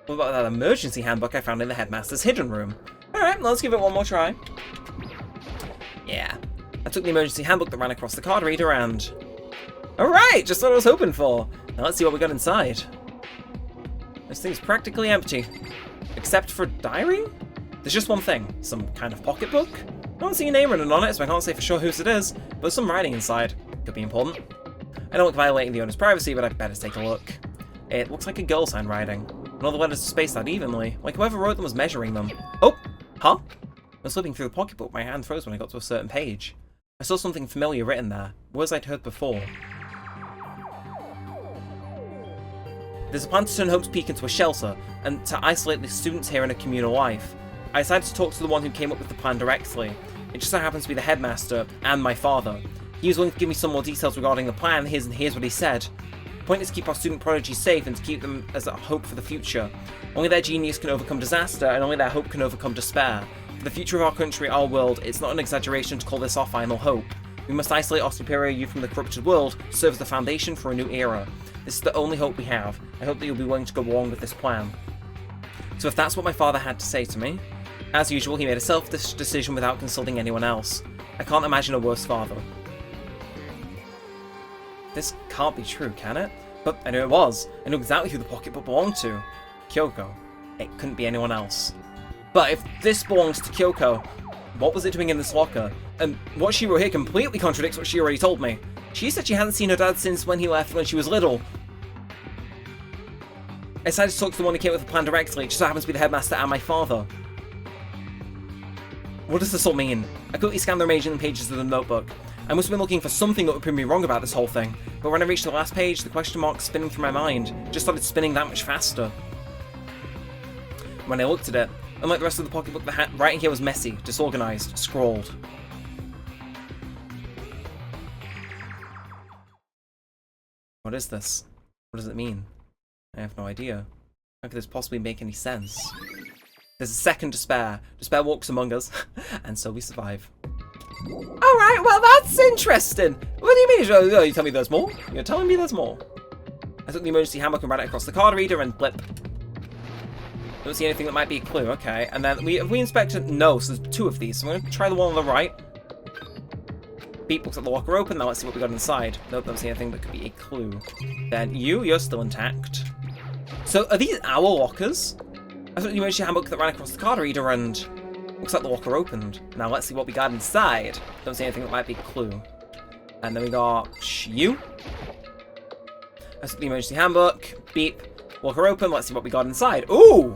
what about that emergency handbook I found in the headmaster's hidden room? Alright, let's give it one more try. Yeah. I took the emergency handbook that ran across the card reader and... Alright, just what I was hoping for. Now let's see what we got inside. This thing's practically empty. Except for diary? There's just one thing. Some kind of pocketbook? I don't see a name written on it, so I can't say for sure whose it is, but there's some writing inside. Could be important. I don't like violating the owner's privacy, but I better take a look. It looks like a girl's handwriting. And all the letters are spaced out evenly, like whoever wrote them was measuring them. Oh! Huh? I was flipping through the pocketbook, my hand froze when I got to a certain page. I saw something familiar written there, words I'd heard before. There's a plan to turn Hope's Peak into a shelter, and to isolate the students here in a communal life. I decided to talk to the one who came up with the plan directly. It just so happens to be the headmaster, and my father. He was willing to give me some more details regarding the plan, here's what he said. The point is to keep our student prodigies safe and to keep them as a hope for the future. Only their genius can overcome disaster, and only their hope can overcome despair. For the future of our country, our world, it's not an exaggeration to call this our final hope. We must isolate our superior youth from the corrupted world, to serve as the foundation for a new era. This is the only hope we have. I hope that you'll be willing to go along with this plan. So if that's what my father had to say to me, as usual, he made a selfish decision without consulting anyone else. I can't imagine a worse father. This can't be true, can it? But I knew it was. I knew exactly who the pocketbook belonged to. Kyoko. It couldn't be anyone else. But if this belongs to Kyoko, what was it doing in this locker? And what she wrote here completely contradicts what she already told me. She said she hadn't seen her dad since when he left when she was little. I decided to talk to the one who came up with the plan directly. It just so happens to be the headmaster and my father. What does this all mean? I quickly scanned the remaining pages of the notebook. I must have been looking for something that would prove me wrong about this whole thing, but when I reached the last page, the question mark spinning through my mind just started spinning that much faster. When I looked at it, unlike the rest of the pocketbook, the writing here was messy, disorganized, scrawled. What is this? What does it mean? I have no idea. How could this possibly make any sense? There's a second despair. Despair walks among us, and so we survive. Alright, well that's interesting. What do you mean? Oh, you tell me there's more? You're telling me there's more? I took the emergency handbook and ran it across the card reader and blip. Don't see anything that might be a clue, okay. And then we inspected, no, so there's two of these. So I'm going to try the one on the right. Beep looks at the locker open, now let's see what we got inside. Nope, don't see anything that could be a clue. Then you're still intact. So are these our lockers? I took the emergency handbook that ran across the card reader and looks like the locker opened. Now let's see what we got inside. Don't see anything that might be a clue. And then we got you. I took the emergency handbook. Beep. Locker open. Let's see what we got inside. Ooh!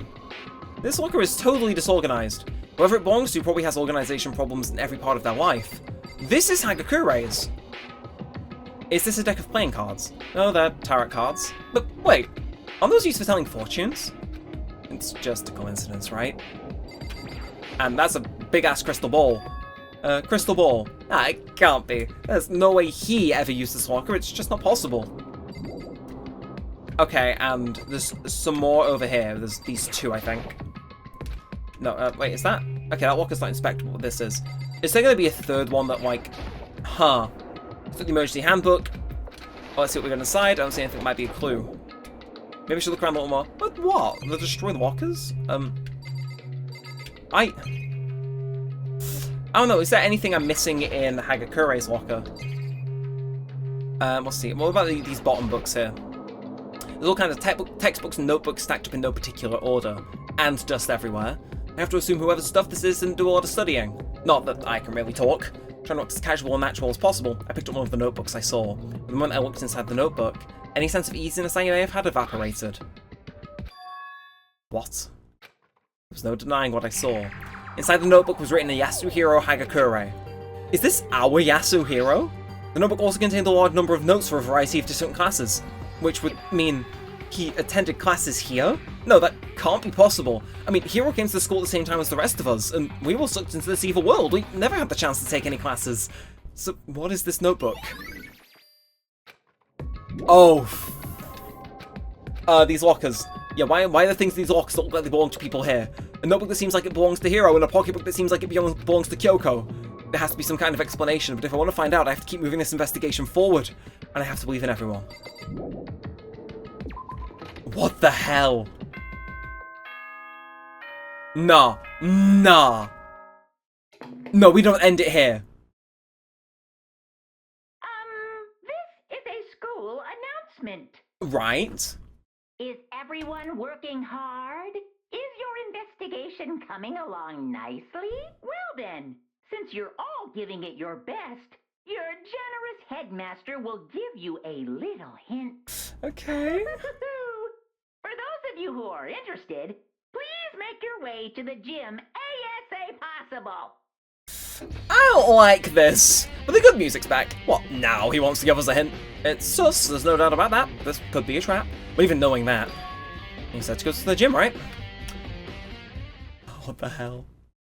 This locker is totally disorganized. Whoever it belongs to probably has organization problems in every part of their life. This is Hagakure's. Is this a deck of playing cards? No, they're tarot cards. But wait, aren't those used for telling fortunes? It's just a coincidence, right? And that's a big-ass crystal ball. Crystal ball. Nah, it can't be. There's no way he ever used this locker, it's just not possible. Okay, and there's some more over here. There's these two, I think. No, wait, is that? Okay, that locker's not inspectable, what this is. Is there gonna be a third one that, like, huh? Let's look at the emergency handbook. Oh, let's see what we got inside. I don't see anything that might be a clue. Maybe I should look around a little more. But what? They'll destroy the lockers? I don't know, is there anything I'm missing in Hagakure's locker? Let's see. What about these bottom books here? There's all kinds of textbooks and notebooks stacked up in no particular order. And dust everywhere. I have to assume whoever's stuff this is didn't do a lot of studying. Not that I can really talk. Trying to look as casual and natural as possible, I picked up one of the notebooks I saw. The moment I looked inside the notebook, any sense of easiness I may have had evaporated. What? There was no denying what I saw. Inside the notebook was written a Yasuhiro Hagakure. Is this our Yasuhiro? The notebook also contained a large number of notes for a variety of different classes, which would mean he attended classes here? No, that can't be possible. I mean, Hiro came to the school at the same time as the rest of us, and we were sucked into this evil world. We never had the chance to take any classes. So, what is this notebook? Oh. These lockers. Yeah, why are the things in these lockers that look like they belong to people here? A notebook that seems like it belongs to Hiro, and a pocketbook that seems like it belongs to Kyoko. There has to be some kind of explanation, but if I want to find out, I have to keep moving this investigation forward. And I have to believe in everyone. What the hell? Nah. Nah. No, we don't end it here. This is a school announcement. Right. Is everyone working hard? Is your investigation coming along nicely? Well then, since you're all giving it your best, your generous headmaster will give you a little hint. Okay. For those of you who are interested, please make your way to the gym ASA possible. I don't like this. But the good music's back. What, now he wants to give us a hint? It's sus, there's no doubt about that. This could be a trap. But even knowing that, he said to go to the gym, right? What the hell?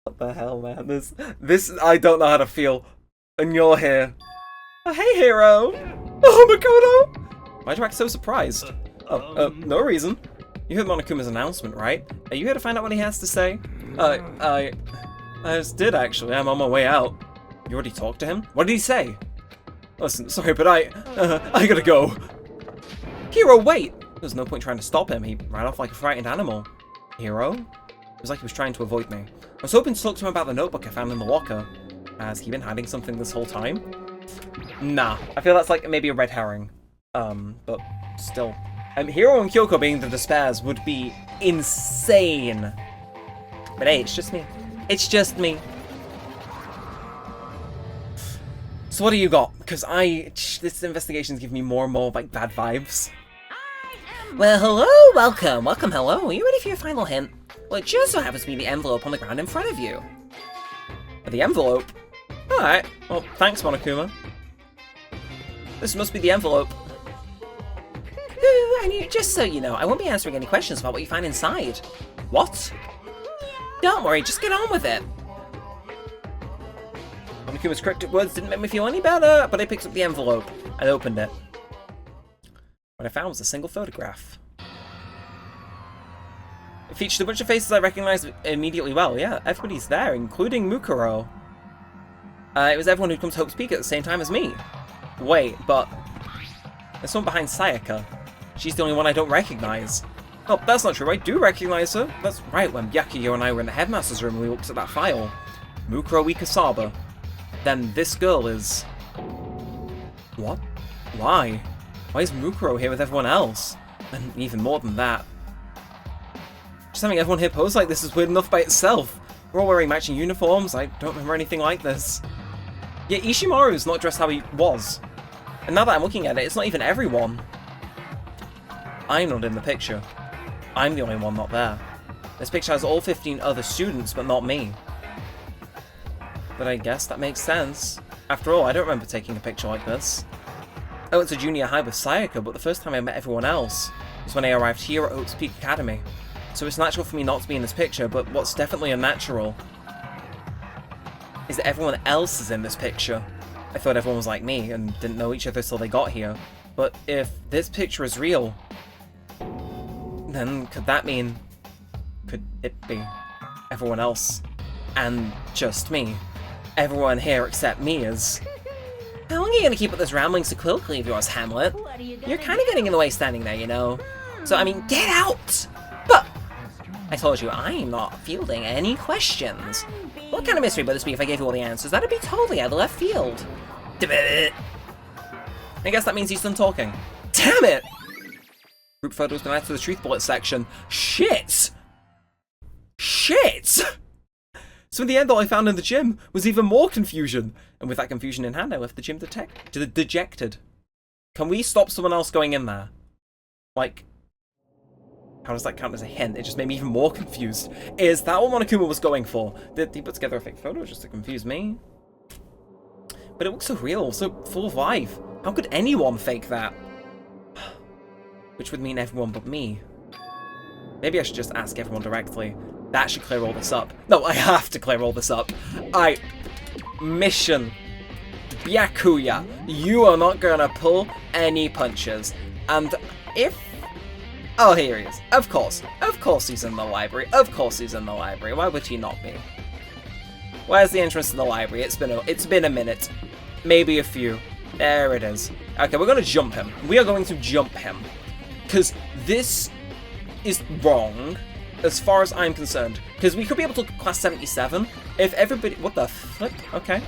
What the hell, man? This, I don't know how to feel. And you're here. Oh, hey, Hiro. Oh, Makoto. Why'd you act so surprised? No reason. You heard Monokuma's announcement, right? Are you here to find out what he has to say? I just did, actually. I'm on my way out. You already talked to him? What did he say? Listen, sorry, but I gotta go. Hiro, wait! There's no point trying to stop him. He ran off like a frightened animal. Hiro? It was like he was trying to avoid me. I was hoping to talk to him about the notebook I found in the locker. Has he been hiding something this whole time? Nah. I feel that's like maybe a red herring. But still. Hiro and Kyoko being the despairs would be insane. But hey, it's just me. It's just me. So what do you got? Because this investigation's giving me more and more like bad vibes. Well, hello, welcome, hello. Are you ready for your final hint? Well, it just so happens to be the envelope on the ground in front of you. The envelope? Alright, well, thanks, Monokuma. This must be the envelope. And just so you know, I won't be answering any questions about what you find inside. What? Don't worry, just get on with it. Monokuma's cryptic words didn't make me feel any better, but I picked up the envelope and opened it. What I found was a single photograph. It featured a bunch of faces I recognized immediately well. Yeah, everybody's there, including Mukuro. It was everyone who'd come to Hope's Peak at the same time as me. Wait, but there's someone behind Sayaka. She's the only one I don't recognize. Oh, that's not true. I do recognize her. That's right, when Byakuyo and I were in the headmaster's room and we looked at that file. Mukuro Ikasaba. Then this girl is... What? Why? Why is Mukuro here with everyone else? And even more than that. Just having everyone here pose like this is weird enough by itself. We're all wearing matching uniforms. I don't remember anything like this. Yet Ishimaru's not dressed how he was. And now that I'm looking at it, it's not even everyone. I'm not in the picture. I'm the only one not there. This picture has all 15 other students, but not me. But I guess that makes sense. After all, I don't remember taking a picture like this. I went to junior high with Sayaka, but the first time I met everyone else was when I arrived here at Hope's Peak Academy. So it's natural for me not to be in this picture, but what's definitely unnatural is that everyone else is in this picture. I thought everyone was like me and didn't know each other till they got here. But if this picture is real, then could it be everyone else and just me? Everyone here except me is... How long are you going to keep up this rambling soliloquy of yours, Hamlet? You're kind of getting in the way standing there, you know. So, I mean, get out! But I told you, I'm not fielding any questions. What kind of mystery would this be if I gave you all the answers? That'd be totally out of left field. I guess that means he's done talking. Damn it! Group photos been added to the truth bullet section. Shit! Shit! So in the end, all I found in the gym was even more confusion. And with that confusion in hand, I left the gym dejected. Can we stop someone else going in there? Like, how does that count as a hint? It just made me even more confused. Is that what Monokuma was going for? Did he put together a fake photo just to confuse me? But it looks so real, so full of life. How could anyone fake that? Which would mean everyone but me. Maybe I should just ask everyone directly. That should clear all this up. No, I have to clear all this up. Mission Byakuya, you are not gonna pull any punches. And if... Oh, here he is. Of course he's in the library. Of course he's in the library. Why would he not be? Where's the entrance to the library? It's been a minute. Maybe a few. There it is. Okay, we're gonna jump him. We are going to jump him. Because this is wrong, as far as I'm concerned. Because we could be able to class 77 if everybody... What the flip? Okay.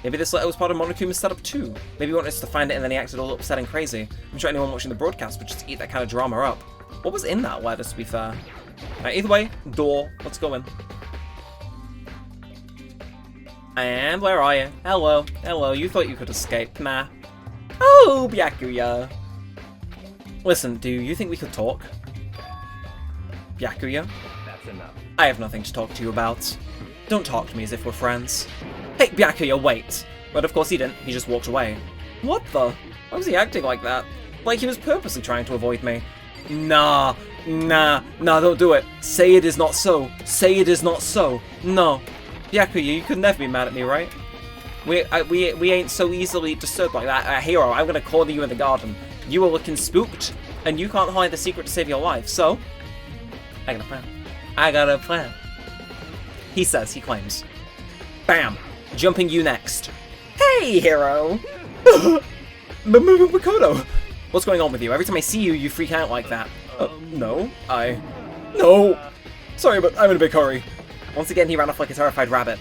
Maybe this letter was part of Monokuma's setup too. Maybe he wanted us to find it and then he acted all upset and crazy. I'm sure anyone watching the broadcast would just eat that kind of drama up. What was in that letter, to be fair? Right, either way, door. Let's go in. And where are you? Hello. Hello. You thought you could escape. Nah. Oh, Byakuya. Listen, do you think we could talk? Byakuya? That's enough. I have nothing to talk to you about. Don't talk to me as if we're friends. Hey, Byakuya, wait. But of course he didn't. He just walked away. What the? Why was he acting like that? Like he was purposely trying to avoid me. Nah, don't do it. Say it is not so. Say it is not so. No. Byakuya, you could never be mad at me, right? We ain't so easily disturbed like that. Hero, I'm gonna corner you in the garden. You are looking spooked, and you can't hide the secret to save your life, so... I got a plan. I got a plan. He says, he claims. Bam! Jumping you next. Hey, hero! Makoto! What's going on with you? Every time I see you, you freak out like that. No. No! Sorry, but I'm in a big hurry. Once again, he ran off like a terrified rabbit.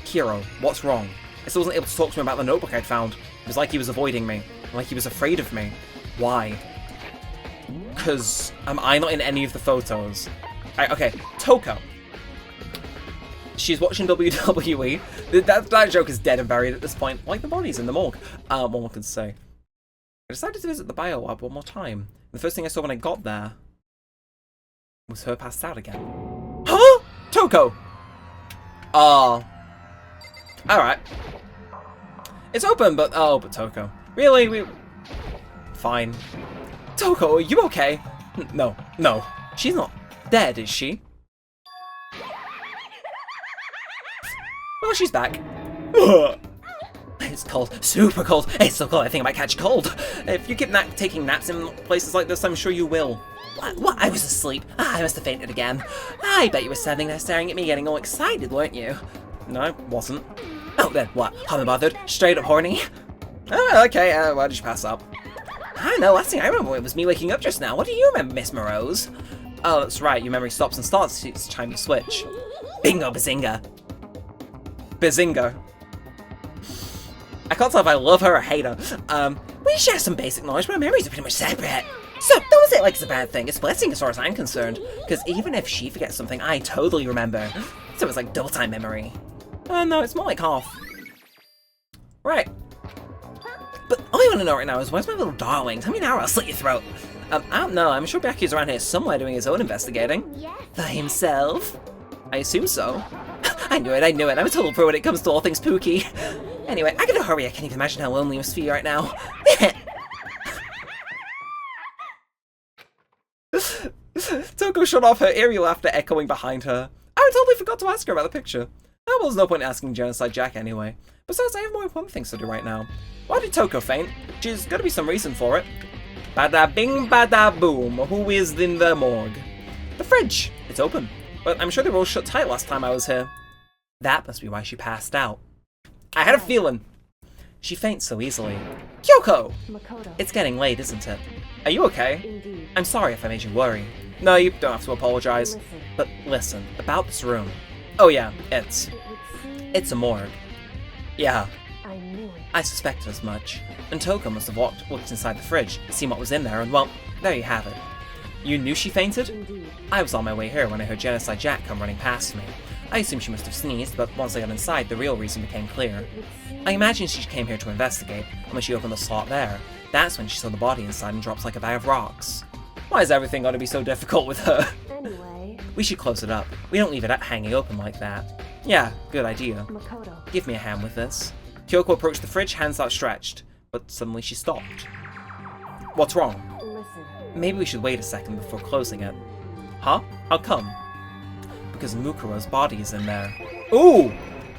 Kiro, what's wrong? I still wasn't able to talk to him about the notebook I'd found. It was like he was avoiding me. Like he was afraid of me. Why? 'Cause am I not in any of the photos? Okay, Toko. She's watching WWE. That joke is dead and buried at this point. Like the bodies in the morgue. One could say. I decided to visit the biolab one more time. The first thing I saw when I got there was her passed out again. Huh? Toko! Alright. It's open, but Toko. Really? Fine. Toko, are you okay? No. She's not dead, is she? Well, she's back. It's cold. Super cold. It's so cold I think I might catch a cold. If you keep taking naps in places like this, I'm sure you will. What? I was asleep. I must have fainted again. I bet you were standing there staring at me getting all excited, weren't you? No, I wasn't. Oh, then what? Unbothered? Straight up horny? Oh, okay, why did you pass up? I don't know, last thing I remember it was me waking up just now. What do you remember, Miss Morose? Oh, that's right, your memory stops and starts each time you switch. Bingo, bazinga. Bazinga. I can't tell if I love her or hate her. We share some basic knowledge, but our memories are pretty much separate. So, don't say it like it's a bad thing. It's a blessing as far as I'm concerned. Because even if she forgets something, I totally remember. So it's like double-time memory. No, it's more like half. Right. But all I want to know right now is, where's my little darling? Tell me now or I'll slit your throat. I don't know. I'm sure Byakuya's around here somewhere doing his own investigating. Yes. By himself? I assume so. I knew it. I'm a total pro when it comes to all things Pookie. Anyway, I gotta hurry. I can't even imagine how lonely it must feel right now. Toko shut off, her eerie laughter echoing behind her. I totally forgot to ask her about the picture. Oh, well, there's no point asking Genocide Jack anyway. Besides, I have more important things to do right now. Why did Toko faint? There's gotta be some reason for it. Bada bing, bada boom. Who is in the morgue? The fridge. It's open. But I'm sure they were all shut tight last time I was here. That must be why she passed out. I had a feeling. She faints so easily. Kyoko! Makoto. It's getting late, isn't it? Are you okay? Indeed. I'm sorry if I made you worry. No, you don't have to apologize. Listen. But listen, about this room. Oh yeah, it's It would seem a morgue. Yeah, I knew it. I suspected as much. And Toko must have looked inside the fridge, seen what was in there, and well, there you have it. You knew she fainted? Indeed. I was on my way here when I heard Genocide Jack come running past me. I assumed she must have sneezed, but once I got inside, the real reason became clear. It would seem I imagine she came here to investigate, and when she opened the slot there, that's when she saw the body inside and drops like a bag of rocks. Why is everything gotta be so difficult with her? Anyway, We should close it up. We don't leave it hanging open like that. Yeah, good idea. Makoto. Give me a hand with this. Kyoko approached the fridge, hands outstretched, but suddenly she stopped. What's wrong? Listen. Maybe we should wait a second before closing it. Huh? How come? Because Mukuro's body is in there. Ooh!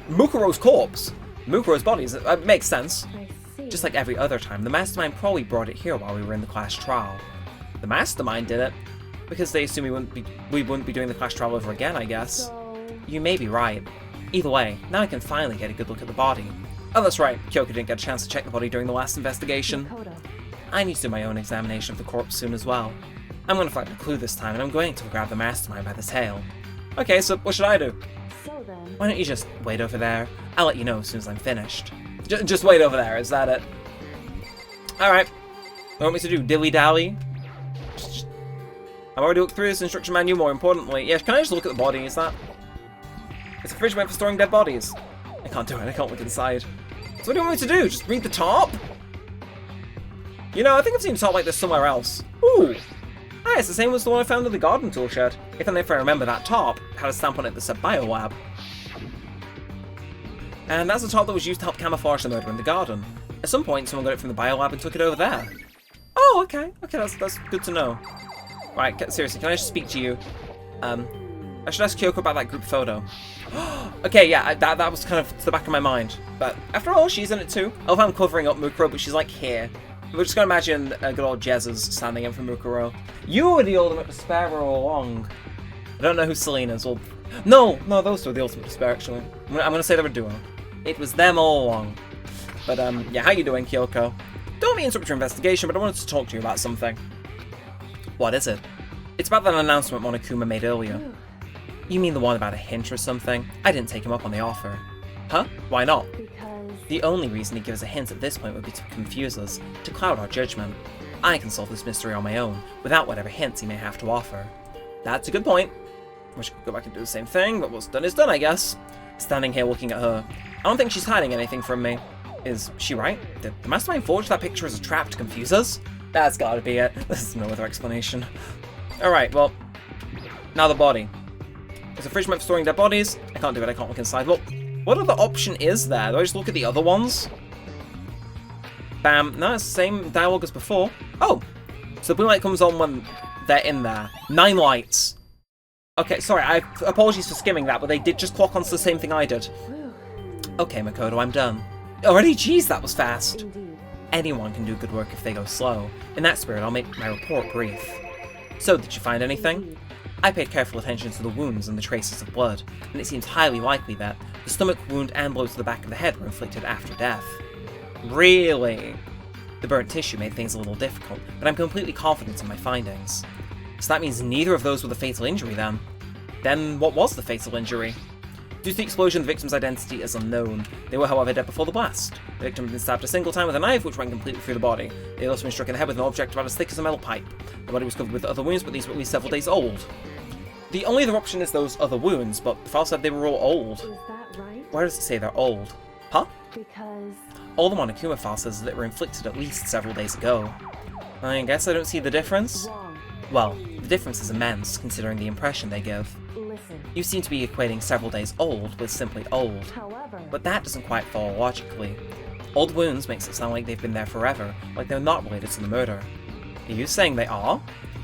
Mukuro's corpse! Mukuro's body. It makes sense. I see. Just like every other time, the Mastermind probably brought it here while we were in the class trial. The Mastermind did it, because they assume we wouldn't be doing the class trial over again, I guess. So, You may be right. Either way, now I can finally get a good look at the body. Oh, that's right, Kyoko didn't get a chance to check the body during the last investigation. Makoto. I need to do my own examination of the corpse soon as well. I'm going to find a clue this time, and I'm going to grab the Mastermind by the tail. Okay, so what should I do? So then, Why don't you just wait over there? I'll let you know as soon as I'm finished. Just wait over there, is that it? Alright. What do you want me to do? Dilly-dally? I've already looked through this instruction manual, more importantly. Yeah, can I just look at the body? Is that... It's a fridge meant for storing dead bodies. I can't do it, I can't look inside. So what do you want me to do? Just read the top? You know, I think I've seen a top like this somewhere else. Ooh! Ah, it's the same as the one I found in the garden tool shed. If I remember, that top had a stamp on it that said Biolab. And that's the top that was used to help camouflage the murder in the garden. At some point, someone got it from the Biolab and took it over there. Oh, okay. Okay, that's good to know. Right, seriously, can I just speak to you? I should ask Kyoko about that group photo. Okay, yeah, that was kind of to the back of my mind. But after all, she's in it too. I love how I'm covering up Mukuro, but she's like here. We're just gonna imagine good old Jez's standing in for Mukuro. You were the ultimate despair all along. I don't know who Selena's. Well, no, those two were the ultimate despair actually. I'm gonna say they were a duo. It was them all along. But yeah, how you doing, Kyoko? Don't mean to interrupt your investigation, but I wanted to talk to you about something. What is it? It's about that announcement Monokuma made earlier. You mean the one about a hint or something? I didn't take him up on the offer. Huh? Why not? because The only reason he gives a hint at this point would be to confuse us, to cloud our judgment. I can solve this mystery on my own, without whatever hints he may have to offer. That's a good point. Wish I could go back and do the same thing, but what's done is done, I guess. Standing here looking at her, I don't think she's hiding anything from me. Is she right? Did the Mastermind forge that picture as a trap to confuse us? That's gotta be it. There's no other explanation. Alright, well, now the body. There's a fridge meant for storing dead bodies. I can't do it, I can't look inside. Well, what other option is there? Do I just look at the other ones? Bam. No, it's the same dialogue as before. Oh! So the blue light comes on when they're in there. 9 lights. Okay, sorry, apologies for skimming that, but they did just clock onto the same thing I did. Okay, Makoto, I'm done. Already? Jeez, that was fast. indeed. Anyone can do good work if they go slow. In that spirit, I'll make my report brief. So, did you find anything? Indeed. I paid careful attention to the wounds and the traces of blood, and it seems highly likely that the stomach wound and blows to the back of the head were inflicted after death. Really? The burnt tissue made things a little difficult, but I'm completely confident in my findings. So that means neither of those were the fatal injury then. Then what was the fatal injury? Due to the explosion, the victim's identity is unknown. They were, however, dead before the blast. The victim had been stabbed a single time with a knife, which went completely through the body. They had also been struck in the head with an object about as thick as a metal pipe. The body was covered with other wounds, but these were at least several days old. The only other option is those other wounds, but the file said they were all old. Is that right? Where does it say they're old? Huh? Because All the Monokuma file says that they were inflicted at least several days ago. I guess I don't see the difference. wrong. Well, the difference is immense, considering the impression they give. Listen. You seem to be equating several days old with simply old. However, But that doesn't quite follow logically. Old wounds makes it sound like they've been there forever, like they're not related to the murder. Are you saying they are?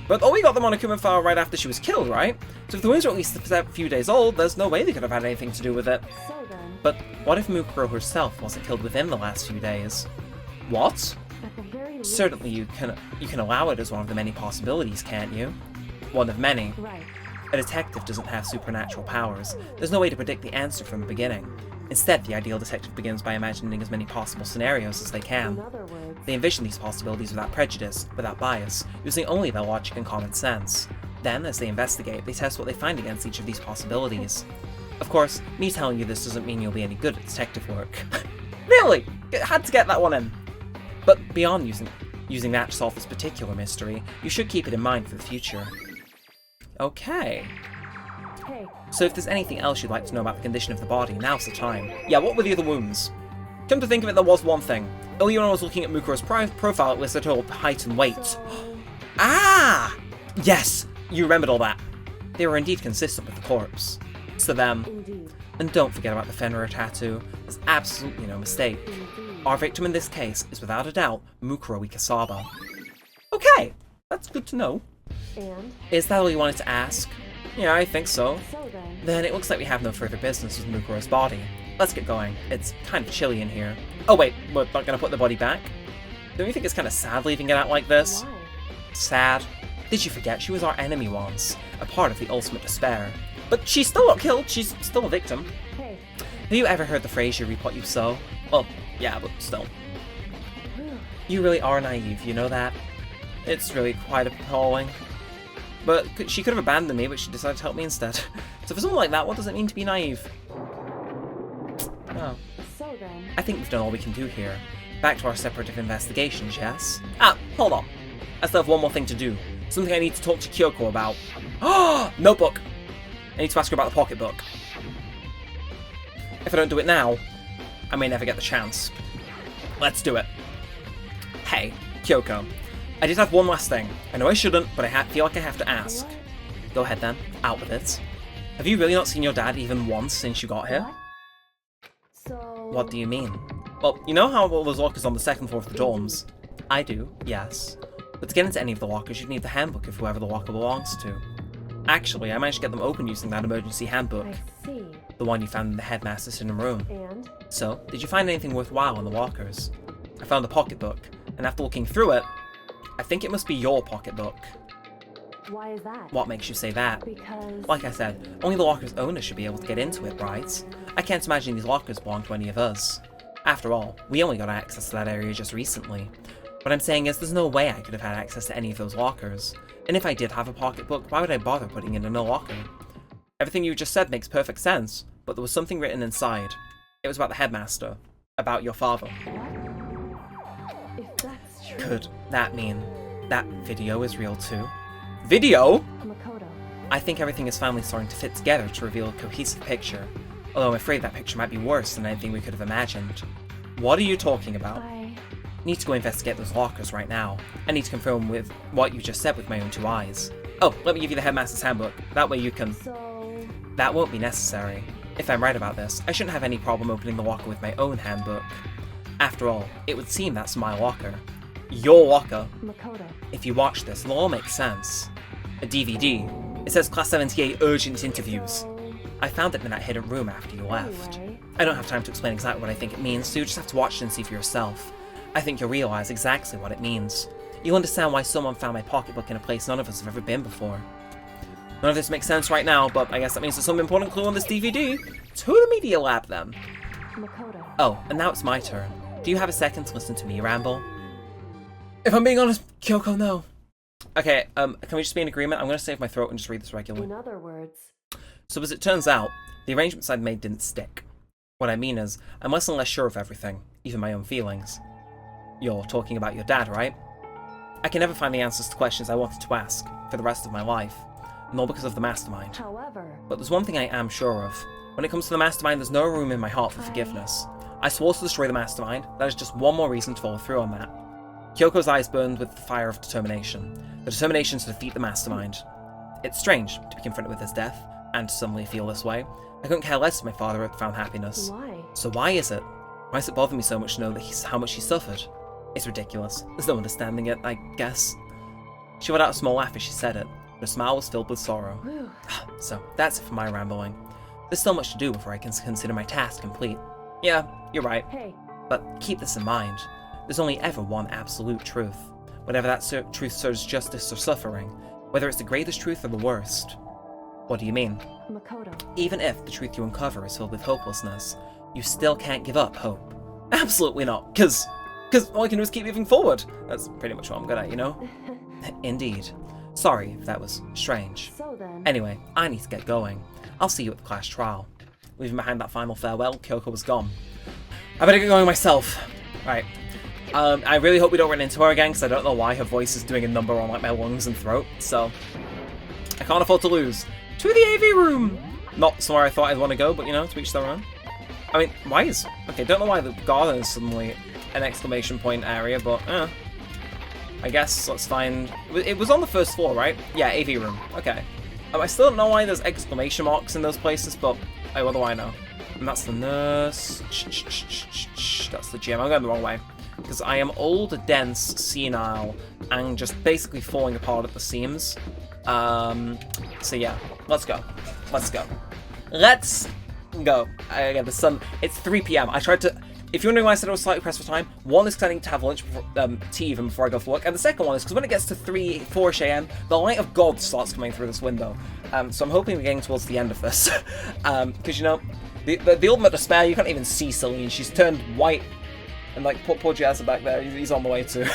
But we got the Monokuma file right after she was killed, right? So if the wounds are at least a few days old, there's no way they could have had anything to do with it. so then, But what if Mukuro herself wasn't killed within the last few days? What? at the very least, Certainly you can allow it as one of the many possibilities, can't you? One of many. right. A detective doesn't have supernatural powers. There's no way to predict the answer from the beginning. Instead, the ideal detective begins by imagining as many possible scenarios as they In can. other words, They envision these possibilities without prejudice, without bias, using only their logic and common sense. Then, as they investigate, they test what they find against each of these possibilities. Of course, me telling you this doesn't mean you'll be any good at detective work. Really? Had to get that one in. But beyond using that to solve this particular mystery, you should keep it in mind for the future. Okay. hey, So if there's anything else you'd like to know about the condition of the body, now's the time. Yeah, what were the other wounds? Come to think of it, there was one thing. Earlier when I was looking at Mukuro's profile, it listed her height and weight. so Ah! Yes! You remembered all that. They were indeed consistent with the corpse. So them. indeed, And don't forget about the Fenrir tattoo. There's absolutely no mistake. indeed. Our victim in this case is without a doubt Mukuro Ikasaba. Okay, that's good to know. And Is that all you wanted to ask? Yeah, I think so. so then, Then it looks like we have no further business with Mukuro's body. let's get going. It's kind of chilly in here. Oh wait, we're not gonna put the body back? Don't you think it's kind of sad leaving it out like this? Why? Sad. Did you forget she was our enemy once? A part of the ultimate despair. But she's still not killed, she's still a victim. Hey. Have you ever heard the phrase, you reap what you sow? Well, yeah, but still. You really are naive, you know that? It's really quite appalling. But she could have abandoned me, but she decided to help me instead. So for someone like that, what does it mean to be naive? Oh. So then. I think we've done all we can do here. Back to our separative investigations, yes? Ah, hold on. I still have one more thing to do. Something I need to talk to Kyoko about. Oh, notebook! I need to ask her about the pocketbook. If I don't do it now, I may never get the chance. Let's do it. Hey, Kyoko. I did have one last thing. I know I shouldn't, but I feel like I have to ask. What? Go ahead then. Out with it. Have you really not seen your dad even once since you got here? What? So. What do you mean? Well, you know how all those lockers on the second floor of the dorms? I do, yes. But to get into any of the lockers, you'd need the handbook of whoever the locker belongs to. Actually, I managed to get them open using that emergency handbook. I see. The one you found in the headmaster's hidden room. And? So, did you find anything worthwhile in the lockers? I found a pocketbook, and after looking through it, I think it must be your pocketbook. Why is that? What makes you say that? Because. Like I said, only the locker's owner should be able to get into it, right? I can't imagine these lockers belong to any of us. After all, we only got access to that area just recently. What I'm saying is, there's no way I could have had access to any of those lockers. And if I did have a pocketbook, why would I bother putting it in a locker? Everything you just said makes perfect sense, but there was something written inside. It was about the headmaster. About your father. If that's true. Could that mean that video is real too? Video? Makoto. I think everything is finally starting to fit together to reveal a cohesive picture. Although I'm afraid that picture might be worse than anything we could have imagined. What are you talking about? I Need to go investigate those lockers right now. I need to confirm with what you just said with my own two eyes. Oh, let me give you the headmaster's handbook. That way you can... So. That won't be necessary. If I'm right about this, I shouldn't have any problem opening the locker with my own handbook. After all, it would seem that's my locker. Your locker. Makoto. If you watch this, it'll all make sense. A DVD. It says Class 78 Urgent Interviews. So. I found it in that hidden room after you left. Anyway. I don't have time to explain exactly what I think it means, so you just have to watch it and see for yourself. I think you'll realize exactly what it means. You'll understand why someone found my pocketbook in a place none of us have ever been before. None of this makes sense right now, but I guess that means there's some important clue on this DVD. To the Media Lab, then. Makoto. Oh, and now it's my turn. Do you have a second to listen to me ramble? If I'm being honest, Kyoko, no. Okay, can we just be in agreement? I'm gonna save my throat and just read this regularly. In other words. So as it turns out, the arrangements I'd made didn't stick. What I mean is, I'm less and less sure of everything, even my own feelings. You're talking about your dad, right? I can never find the answers to questions I wanted to ask for the rest of my life, nor because of the mastermind. However. But there's one thing I am sure of. When it comes to the mastermind, there's no room in my heart for forgiveness. I swore to destroy the mastermind. That is just one more reason to follow through on that. Kyoko's eyes burned with the fire of determination. The determination to defeat the mastermind. It's strange to be confronted with his death, and to suddenly feel this way. I couldn't care less if my father had found happiness. Why? So why is it? Why does it bother me so much to know that how much he suffered? It's ridiculous. There's no understanding it, I guess. She let out a small laugh as she said it. Her smile was filled with sorrow. Whew. So, that's it for my rambling. There's still much to do before I can consider my task complete. Yeah, you're right. Hey. But keep this in mind. There's only ever one absolute truth. Whatever that truth serves justice or suffering, whether it's the greatest truth or the worst. What do you mean? Makoto. Even if the truth you uncover is filled with hopelessness, you still can't give up hope. Absolutely not, because all I can do is keep moving forward. That's pretty much what I'm good at, you know? Indeed. Sorry if that was strange. So then. Anyway, I need to get going. I'll see you at the class trial. Leaving behind that final farewell, Kyoko was gone. I better get going myself. Right. I really hope we don't run into her again, because I don't know why her voice is doing a number on like my lungs and throat, so I can't afford to lose. To the AV room! Not somewhere I thought I'd want to go, but you know, to each their own. I mean, why is... Okay, don't know why the garden is suddenly an exclamation point area, but I guess let's find... It was on the first floor, right? Yeah, AV room. Okay. I still don't know why there's exclamation marks in those places, but hey, what do I know? And that's the nurse. That's the gym. I'm going the wrong way. Because I am old, dense, senile, and just basically falling apart at the seams. So yeah, let's go. Let's go. Let's Go. Again, the sun. It's 3 p.m. I tried to. If you're wondering why I said I was slightly pressed for time, one is because I need to have lunch before, tea even before I go for work, and the second one is because when it gets to 4ish a.m., the light of God starts coming through this window. So I'm hoping we're getting towards the end of this, because you know, the ultimate despair. You can't even see Celine. She's turned white, and like poor Jazz back there. He's on the way too.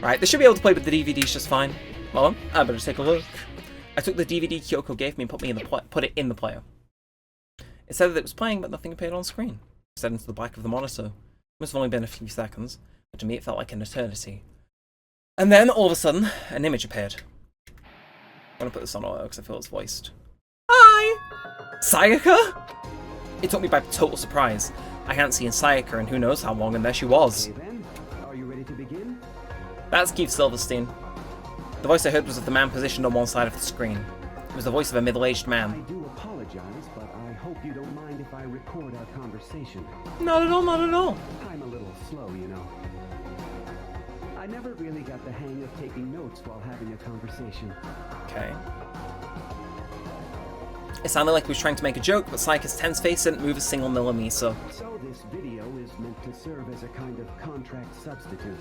Right, they should be able to play with the DVDs just fine. Well, I better take a look. I took the DVD Kyoko gave me and put it in the player. It said that it was playing, but nothing appeared on screen. I said into the back of the monitor. It must have only been a few seconds, but to me it felt like an eternity. And then, all of a sudden, an image appeared. I'm gonna put this on auto because I feel it's voiced. Hi! Sayaka? It took me by total surprise. I hadn't seen Sayaka in who knows how long, and there she was. Okay then, are you ready to begin? That's Keith Silverstein. The voice I heard was of the man positioned on one side of the screen. It was the voice of a middle-aged I man. do apologize, but I hope you don't mind if I record our conversation. Not at all, not at all. I'm a little slow, you know. I never really got the hang of taking notes while having a conversation. Okay. It sounded like he was trying to make a joke, but Sayaka's tense face didn't move a single millimeter. So this video is meant to serve as a kind of contract substitute.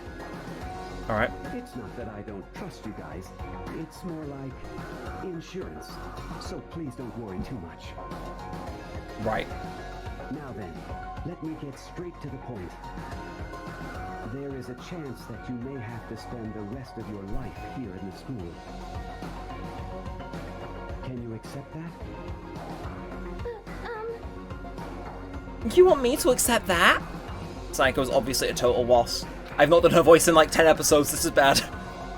Alright. It's not that I don't trust you guys. It's more like insurance. So please don't worry too much. Right. Now then, let me get straight to the point. There is a chance that you may have to spend the rest of your life here in the school. Can you accept that? You want me to accept that? Sayaka was obviously a total loss. I've not done her voice in like 10 episodes, this is bad.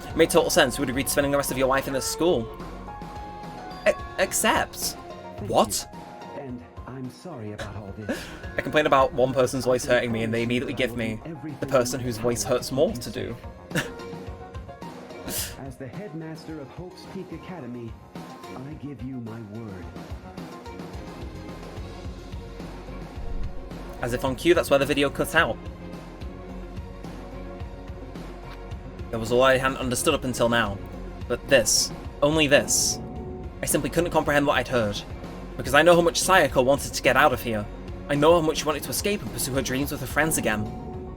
It made total sense. You would agree to spending the rest of your life in this school. Accept? What? And I'm sorry about all this. I complain about one person's voice hurting me and they immediately give me the person whose voice hurts more to do. As the headmaster of Hope's Peak Academy, I give you my word. As if on cue, that's where the video cut out. That was all I hadn't understood up until now. But this, only this, I simply couldn't comprehend what I'd heard. Because I know how much Sayaka wanted to get out of here. I know how much she wanted to escape and pursue her dreams with her friends again.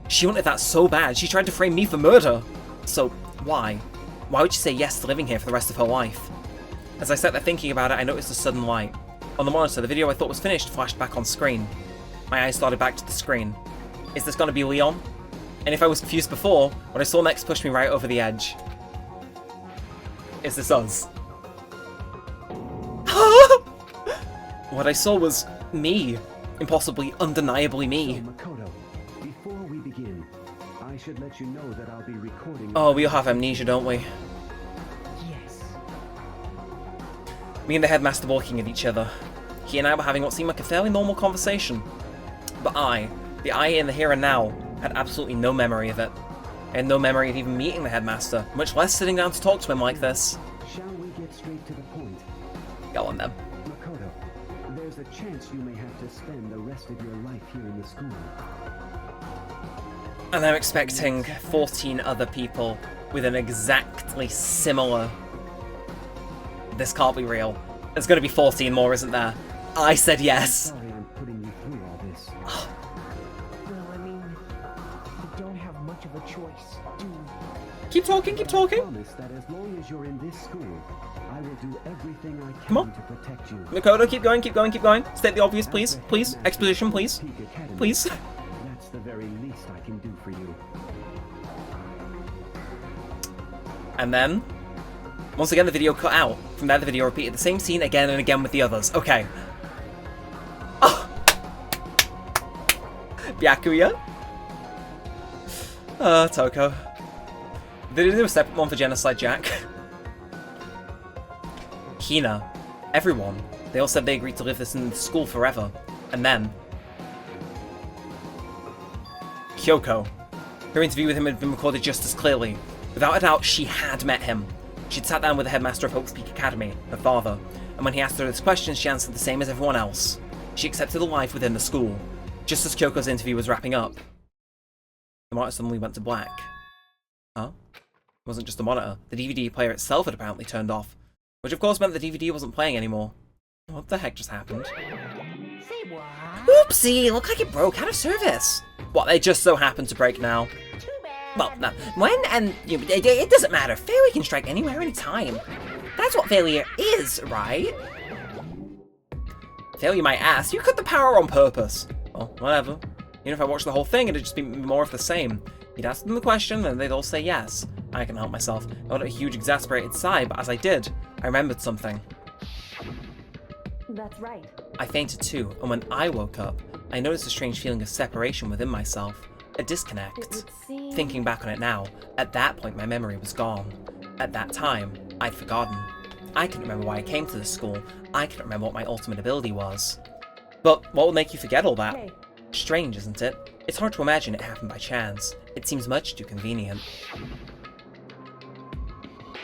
She wanted that so bad, she tried to frame me for murder. So, why? Why would she say yes to living here for the rest of her life? As I sat there thinking about it, I noticed a sudden light. On the monitor, the video I thought was finished flashed back on screen. My eyes started back to the screen. Is this gonna be Leon? And if I was confused before, what I saw next pushed me right over the edge. Is this us? What I saw was me. Impossibly, undeniably me. So, Makoto, before we begin, I should let you know that I'll be recording. Oh, we all have amnesia, don't we? Yes. Me and the headmaster walking at each other. He and I were having what seemed like a fairly normal conversation. But the I in the here and now, had absolutely no memory of it. I had no memory of even meeting the headmaster, much less sitting down to talk to him like this. Shall we get straight to the point? Go on then. Makoto, there's a chance you may have to spend the rest of your life here in the school. And I'm expecting 14 other people with an exactly similar... This can't be real. There's gonna be 14 more, isn't there? I said yes. Sorry I'm putting you through all this. Well, I mean, we don't have much of a choice, do we? Keep talking, keep I talking. promise that as long as you're in this school, I will do everything I Come on. can to protect you. Makoto, keep going, keep going, keep going. State the obvious, please. Please. Exposition, please. Peak Academy, Please. That's the very least I can do for you. And then, once again, the video cut out. From there, the video repeated the same scene again and again with the others. Okay. Oh! Byakuya? Toko. Did they do a separate one for Genocide Jack? Hina. Everyone. They all said they agreed to live this in the school forever. And then... Kyoko. Her interview with him had been recorded just as clearly. Without a doubt, she had met him. She'd sat down with the headmaster of Hope's Peak Academy, her father, and when he asked her this question, she answered the same as everyone else. She accepted a life within the school. Just as Kyoko's interview was wrapping up, the monitor suddenly went to black. Huh? It wasn't just the monitor. The DVD player itself had apparently turned off, which of course meant the DVD wasn't playing anymore. What the heck just happened? Say what? Oopsie, looked like it broke out of service. What, they just so happen to break now? Too bad. Well, no. When and it doesn't matter. Failure can strike anywhere, anytime. That's what failure is, right? Failure might ask, you cut the power on purpose. Well, whatever. Even if I watched the whole thing, it'd just be more of the same. You'd ask them the question, and they'd all say yes. I can help myself. I got a huge exasperated sigh, but as I did, I remembered something. That's right. I fainted too, and when I woke up, I noticed a strange feeling of separation within myself. A disconnect. It would seem... Thinking back on it now, at that point my memory was gone. At that time, I'd forgotten. I couldn't remember why I came to this school. I couldn't remember what my ultimate ability was. But what would make you forget all that? Hey. Strange, isn't it? It's hard to imagine it happened by chance. It seems much too convenient.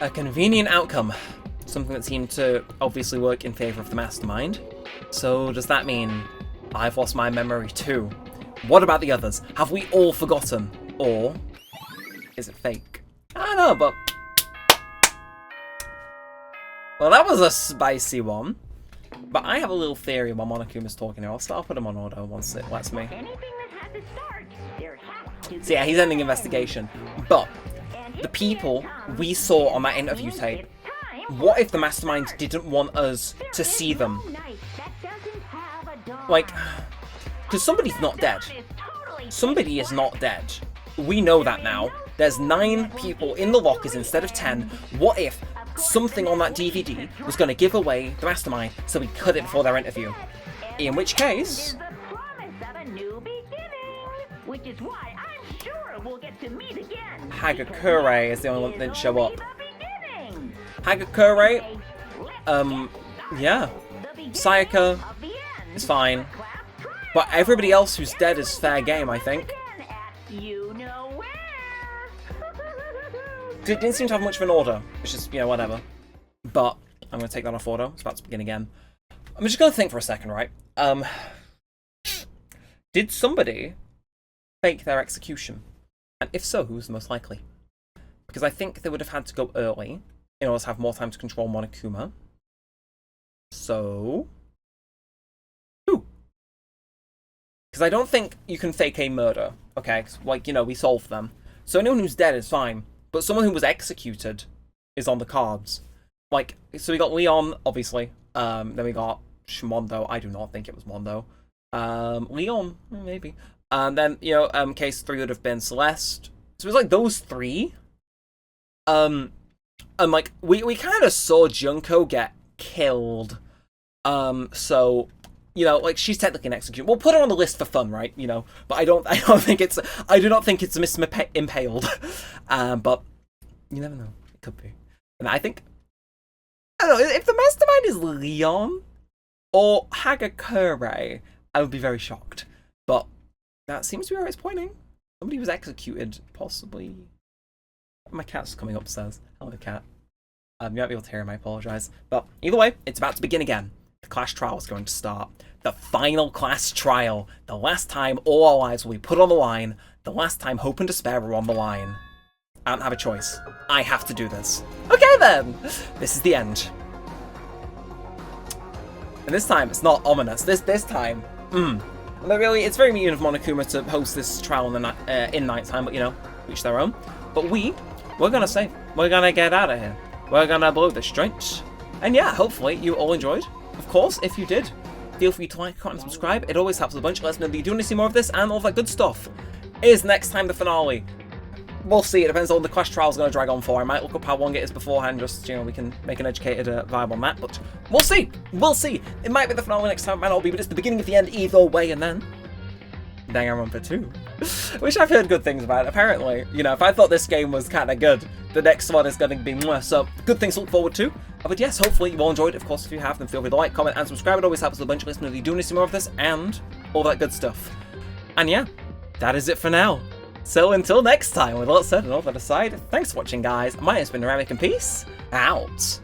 A convenient outcome. Something that seemed to obviously work in favor of the mastermind. So does that mean I've lost my memory too? What about the others? Have we all forgotten? Or is it fake? I don't know, but... Well, that was a spicy one. But I have a little theory while Monokuma's talking here. I'll put him on order once it lets me. Anything that has to start, there has to So yeah, he's ending investigation. But the people we saw on that interview tape, what if the mastermind didn't want us to see them? Like, because somebody's not dead. Somebody is not dead. We know that now. There's 9 people in the lockers instead of 10. What if something on that DVD was going to give away the mastermind so we cut it before their interview? In which case... Which is why I'm sure we'll get to meet again. Hagakure is the only one that didn't show up. Hagakure, yeah. Sayaka is fine. But everybody else who's dead is fair game, I think. You know where. It didn't seem to have much of an order, which is, you know, whatever. But I'm going to take that off order. It's about to begin again. I'm just going to think for a second, right? Did somebody fake their execution? And if so, who's the most likely? Because I think they would have had to go early in order to have more time to control Monokuma. So... who? Because I don't think you can fake a murder, okay? 'Cause, like, you know, we solved them. So anyone who's dead is fine. But someone who was executed is on the cards. Like, so we got Leon, obviously. Then we got Shimondo. I do not think it was Mondo. Leon, maybe. And then, you know, case 3 would have been Celeste. So it was like those 3. And like, we kind of saw Junko get killed. So, you know, like, she's technically an execution. We'll put her on the list for fun, right? You know, but I do not think it's Miss Impaled. But you never know. It could be. And I don't know, if the mastermind is Leon or Hagakure, I would be very shocked. But that seems to be where it's pointing. Somebody was executed, possibly. My cat's coming upstairs. Hello, cat. You might be able to hear him, I apologise. But either way, it's about to begin again. The class trial is going to start. The final class trial. The last time all our lives will be put on the line. The last time hope and despair are on the line. I don't have a choice. I have to do this. Okay then! This is the end. And this time, it's not ominous. This time, really, it's very mean of Monokuma to host this trial in nighttime, but you know, each their own. But we're gonna save. We're gonna get out of here. We're gonna blow this joint. And yeah, hopefully you all enjoyed. Of course, if you did, feel free to like, comment, and subscribe. It always helps a bunch. Let us know that you do want to see more of this and all that good stuff. Is next time the finale? We'll see. It depends on the class trial's going to drag on for. I might look up how long it is beforehand, just, you know, we can make an educated vibe on that. But we'll see. We'll see. It might be the finale next time. It might not be, but it's the beginning of the end either way. And then Danganronpa 2, which I've heard good things about. Apparently, you know, if I thought this game was kind of good, the next one is going to be more. So good things to look forward to. But yes, hopefully you all enjoyed it. Of course, if you have, then feel free to like, comment, and subscribe. It always helps a bunch. Listen, if you do want to see more of this and all that good stuff. And yeah, that is it for now. So until next time, with all that said and all that aside, thanks for watching, guys. My name's been Neremik, and peace out.